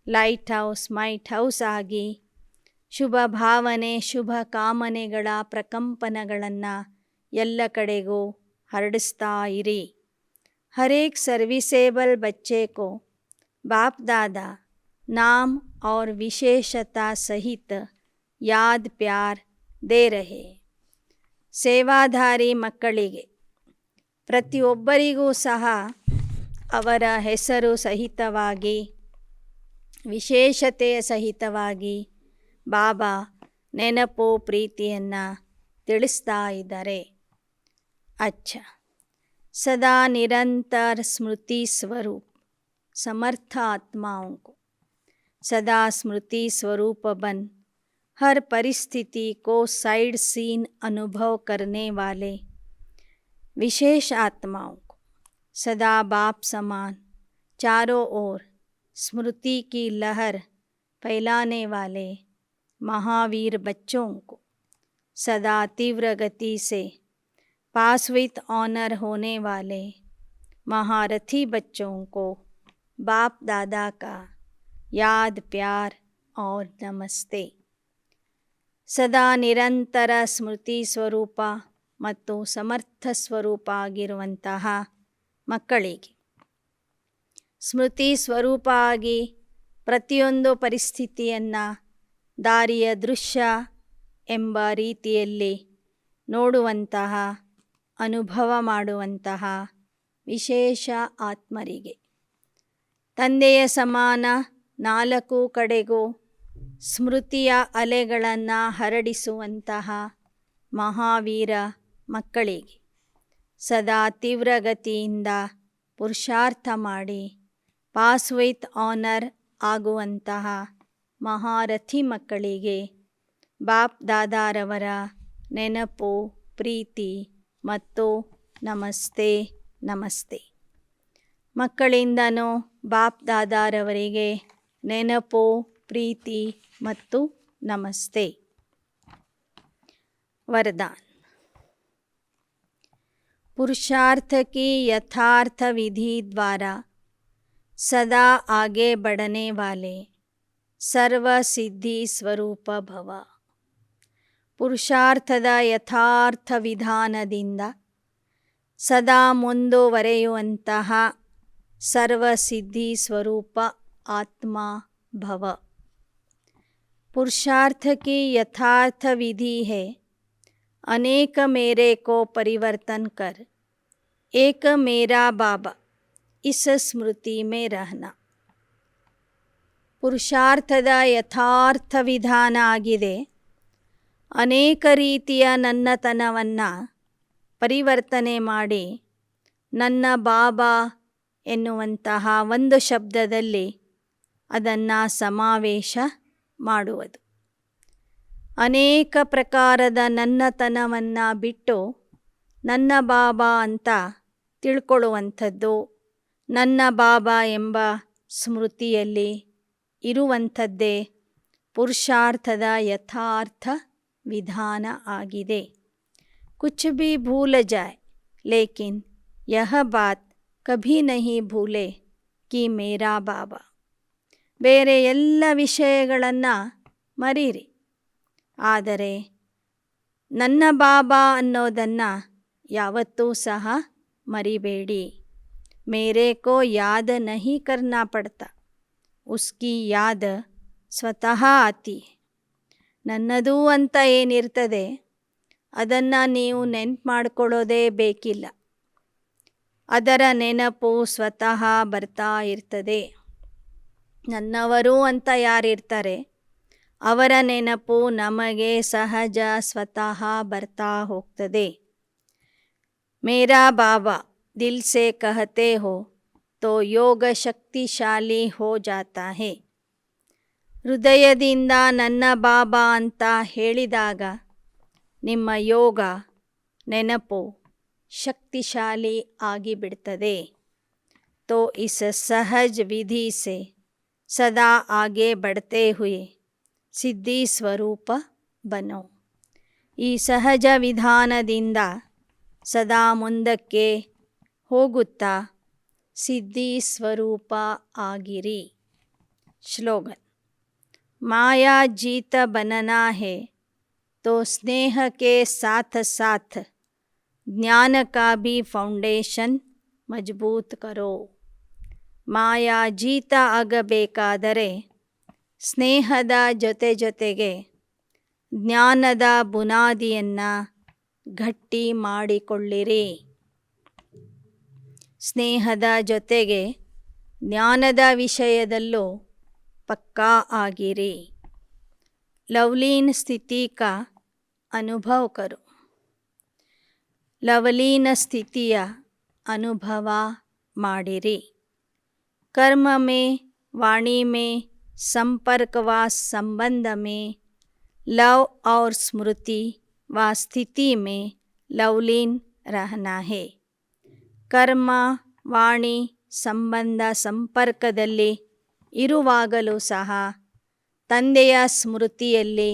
ಲೈಟ್ ಹೌಸ್ ಮೈಟ್ ಹೌಸ್ ಆಗಿ ಶುಭ ಭಾವನೆ ಶುಭ ಕಾಮನೆಗಳ ಪ್ರಕಂಪನಗಳನ್ನು ಎಲ್ಲ ಕಡೆಗೂ हरड़स्ता इरी। हर एक सर्विसेबल बच्चे को बाप दादा नाम और विशेषता सहित याद प्यार दे रहे. ಸೇವಾಧಾರಿ ಮಕ್ಕಳಿಗೆ ಪ್ರತಿಯೊಬ್ಬರಿಗೂ ಸಹ ಅವರ ಹೆಸರು ಸಹಿತವಾಗಿ ವಿಶೇಷತೆಯ ಸಹಿತವಾಗಿ ಬಾಬಾ ನೆನಪು ಪ್ರೀತಿಯನ್ನು ತಿಳಿಸ್ತಾ ಇದ್ದಾರೆ. ಅಚ್ಚ सदा निरंतर स्मृति स्वरूप समर्थ आत्माओं को सदा स्मृति स्वरूप बन हर परिस्थिति को साइड सीन अनुभव करने वाले विशेष आत्माओं को सदा बाप समान चारों ओर स्मृति की लहर फैलाने वाले महावीर बच्चों को सदा तीव्र गति से पास विथ ऑनर होने वाले महारथी बच्चों को बाप दादा का याद प्यार और नमस्ते. ಸದಾ ನಿರಂತರ ಸ್ಮೃತಿ ಸ್ವರೂಪ ಮತ್ತು ಸಮರ್ಥ ಸ್ವರೂಪ ಆಗಿರುವಂತಹ ಮಕ್ಕಳಿಗೆ ಸ್ಮೃತಿ ಸ್ವರೂಪ ಆಗಿ ಪ್ರತಿಯೊಂದು ಪರಿಸ್ಥಿತಿಯನ್ನು ದಾರಿಯ ದೃಶ್ಯ ಎಂಬ ರೀತಿಯಲ್ಲಿ ನೋಡುವಂತಹ ಅನುಭವ ಮಾಡುವಂತಹ ವಿಶೇಷ ಆತ್ಮರಿಗೆ ತಂದೆಯ ಸಮಾನ ನಾಲ್ಕು ಕಡೆಗೂ ಸ್ಮೃತಿಯ ಅಲೆಗಳನ್ನು ಹರಡಿಸುವಂತಹ ಮಹಾವೀರ ಮಕ್ಕಳಿಗೆ ಸದಾ ತೀವ್ರಗತಿಯಿಂದ ಪುರುಷಾರ್ಥ ಮಾಡಿ ಪಾಸ್ ವಿತ್ ಆನರ್ ಆಗುವಂತಹ ಮಹಾರಥಿ ಮಕ್ಕಳಿಗೆ ಬಾಪ್ ದಾದಾರವರ ನೆನಪು ಪ್ರೀತಿ ಮತ್ತು ನಮಸ್ತೆ ನಮಸ್ತೆ. ಮಕ್ಕಳಿಂದನೂ ಬಾಪ್ ದಾದಾರವರಿಗೆ ನೆನಪು ಪ್ರೀತಿ ಮತ್ತು ನಮಸ್ತೆ. वरदान. पुरुषार्थ की यथार्थ विधि द्वारा सदा आगे बढ़ने वाले सर्व सिद्धि स्वरूप भव. ಪುರುಷಾರ್ಥದ ಯಥಾರ್ಥ ವಿಧಾನದಿಂದ ಸದಾ ಮುಂದುವರೆಯುವಂತಹ ಸರ್ವಸಿದ್ಧಿ ಸ್ವರೂಪ ಆತ್ಮ ಭವ. पुरुषार्थ की यथार्थ विधि है अनेक मेरे को परिवर्तन कर एक मेरा बाबा इस स्मृति में रहना. ಪುರುಷಾರ್ಥದ ಯಥಾರ್ಥ ವಿಧಾನ ಆಗಿದೆ ಅನೇಕ ರೀತಿಯ ನನ್ನತನವನ್ನು ಪರಿವರ್ತನೆ ಮಾಡಿ ನನ್ನ ಬಾಬಾ ಎನ್ನುವಂತಹ ಒಂದು ಶಬ್ದದಲ್ಲಿ ಅದನ್ನು ಸಮಾವೇಶ ಮಾಡುವುದು. ಅನೇಕ ಪ್ರಕಾರದ ನನ್ನತನವನ್ನು ಬಿಟ್ಟು ನನ್ನ ಬಾಬಾ ಅಂತ ತಿಳ್ಕೊಳ್ಳುವಂಥದ್ದು, ನನ್ನ ಬಾಬಾ ಎಂಬ ಸ್ಮೃತಿಯಲ್ಲಿ ಇರುವಂಥದ್ದೇ ಪುರುಷಾರ್ಥದ ಯಥಾರ್ಥ ವಿಧಾನ ಆಗಿದೆ. कुछ भी भूल जाए लेकिन यह बात कभी नहीं भूले कि मेरा बाबा. ಬೇರೆ ಎಲ್ಲ ವಿಷಯಗಳನ್ನು ಮರೀರಿ, ಆದರೆ ನನ್ನ ಬಾಬಾ ಅನ್ನೋದನ್ನು ಯಾವತ್ತೂ ಸಹ ಮರಿಬೇಡಿ. ಮೇರೆ ಕೋ ಯಾದ್ ನಹಿ ಕರ್ನಾ ಪಡ್ತಾ, ಉಸ್ಕಿ ಯಾದ್ ಸ್ವತಃ ಆತಿ. ನನ್ನದು ಅಂತ ಏನಿರ್ತದೆ ಅದನ್ನು ನೀವು ನೆನಪು ಮಾಡಿಕೊಳ್ಳೋದೇ ಬೇಕಿಲ್ಲ, ಅದರ ನೆನಪು ಸ್ವತಃ ಬರ್ತಾ ಇರ್ತದೆ. ನನ್ನವರು ಅಂತ ಯಾರಿರ್ತಾರೆ ಅವರ ನೆನಪು ನಮಗೆ ಸಹಜ ಸ್ವತಃ ಬರ್ತಾ ಹೋಗ್ತದೆ. ಮೇರಾ ಬಾಬಾ ದಿಲ್ ಸೆ ಕಹತೆ ಹೋ ತೋ ಯೋಗ ಶಕ್ತಿಶಾಲಿ ಹೋ ಜಾತಾ ಹೇ. ಹೃದಯದಿಂದ ನನ್ನ ಬಾಬಾ ಅಂತ ಹೇಳಿದಾಗ ನಿಮ್ಮ ಯೋಗ ನೆನಪು ಶಕ್ತಿಶಾಲಿ ಆಗಿಬಿಡ್ತದೆ. तो इस सहज विधि से सदा आगे बढ़ते हुए ಸಿದ್ಧಿ ಸ್ವರೂಪ ಬನೋ. ಈ ಸಹಜ ವಿಧಾನದಿಂದ ಸದಾ ಮುಂದಕ್ಕೆ ಹೋಗುತ್ತಾ ಸಿದ್ಧಿ ಸ್ವರೂಪ ಆಗಿರಿ. ಶ್ಲೋಗನ್. ಮಾಯಾ ಜೀತ ಬನನಾ ಹೇ तो स्नेह के साथ साथ ज्ञान का भी फाउंडेशन मजबूत करो. ಮಾಯಾ ಜೀತ ಆಗಬೇಕಾದರೆ ಸ್ನೇಹದ ಜೊತೆಗೆ ಜ್ಞಾನದ ಬುನಾದಿಯನ್ನು ಗಟ್ಟಿ ಮಾಡಿಕೊಳ್ಳಿರಿ. ಸ್ನೇಹದ ಜೊತೆಗೆ ಜ್ಞಾನದ ವಿಷಯದಲ್ಲೂ ಪಕ್ಕಾ ಆಗಿರಿ. ಲವಲೀನ್ ಸ್ಥಿತಿ का ಅನುಭವ करो. ಲವಲೀನ ಸ್ಥಿತಿಯ ಅನುಭವ ಮಾಡಿರಿ. कर्म में, वाणी में, संपर्क व संबंध में, लव और स्मृति व स्थिति में लवलीन रहना है. ಕರ್ಮ, ವಾಣಿ, ಸಂಬಂಧ, ಸಂಪರ್ಕದಲ್ಲಿ ಇರುವಾಗಲೂ ಸಹ ತಂದೆಯ ಸ್ಮೃತಿಯಲ್ಲಿ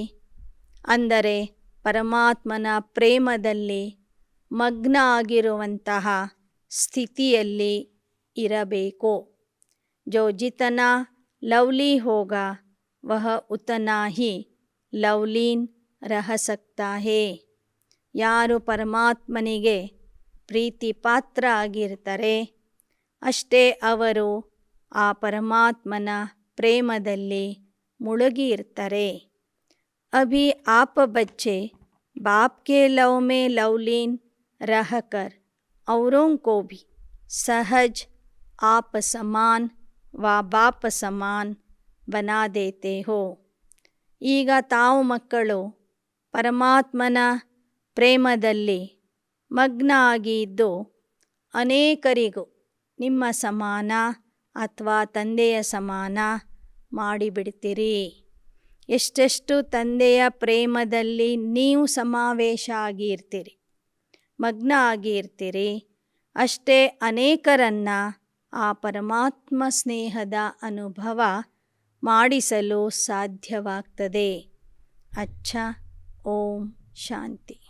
ಅಂದರೆ ಪರಮಾತ್ಮನ ಪ್ರೇಮದಲ್ಲಿ ಮಗ್ನ ಆಗಿರುವಂತಹ ಸ್ಥಿತಿಯಲ್ಲಿ ಇರಬೇಕು. जो जितना लवली होगा वह उतना ही लवलीन रह सकता है. ಯಾರು ಪರಮಾತ್ಮನಿಗೆ ಪ್ರೀತಿ ಪಾತ್ರ ಆಗಿರ್ತಾರೆ ಅಷ್ಟೇ ಅವರು ಆ ಪರಮಾತ್ಮನ ಪ್ರೇಮದಲ್ಲಿ ಮುಳುಗಿ ಇರ್ತಾರೆ. अभी आप बच्चे बाप के लव में लवलीन रहकर औरों को भी सहज आप समान ವ ಬಾಪ ಸಮಾನ್ ಬನಾ ದೇತೆ ಹೋ. ಈಗ ತಾವು ಮಕ್ಕಳು ಪರಮಾತ್ಮನ ಪ್ರೇಮದಲ್ಲಿ ಮಗ್ನ ಆಗಿ ಇದ್ದು ಅನೇಕರಿಗೂ ನಿಮ್ಮ ಸಮಾನ ಅಥವಾ ತಂದೆಯ ಸಮಾನ ಮಾಡಿಬಿಡ್ತೀರಿ. ಎಷ್ಟೆಷ್ಟು ತಂದೆಯ ಪ್ರೇಮದಲ್ಲಿ ನೀವು ಸಮಾವೇಶ ಆಗಿರ್ತೀರಿ, ಮಗ್ನ ಆಗಿರ್ತೀರಿ, ಅಷ್ಟೇ ಅನೇಕರನ್ನು ಆ ಪರಮಾತ್ಮ ಸ್ನೇಹದ ಅನುಭವ ಮಾಡಿಸಲು ಸಾಧ್ಯವಾಗ್ತದೆ. ಅಚ್ಚ. ಓಂ ಶಾಂತಿ.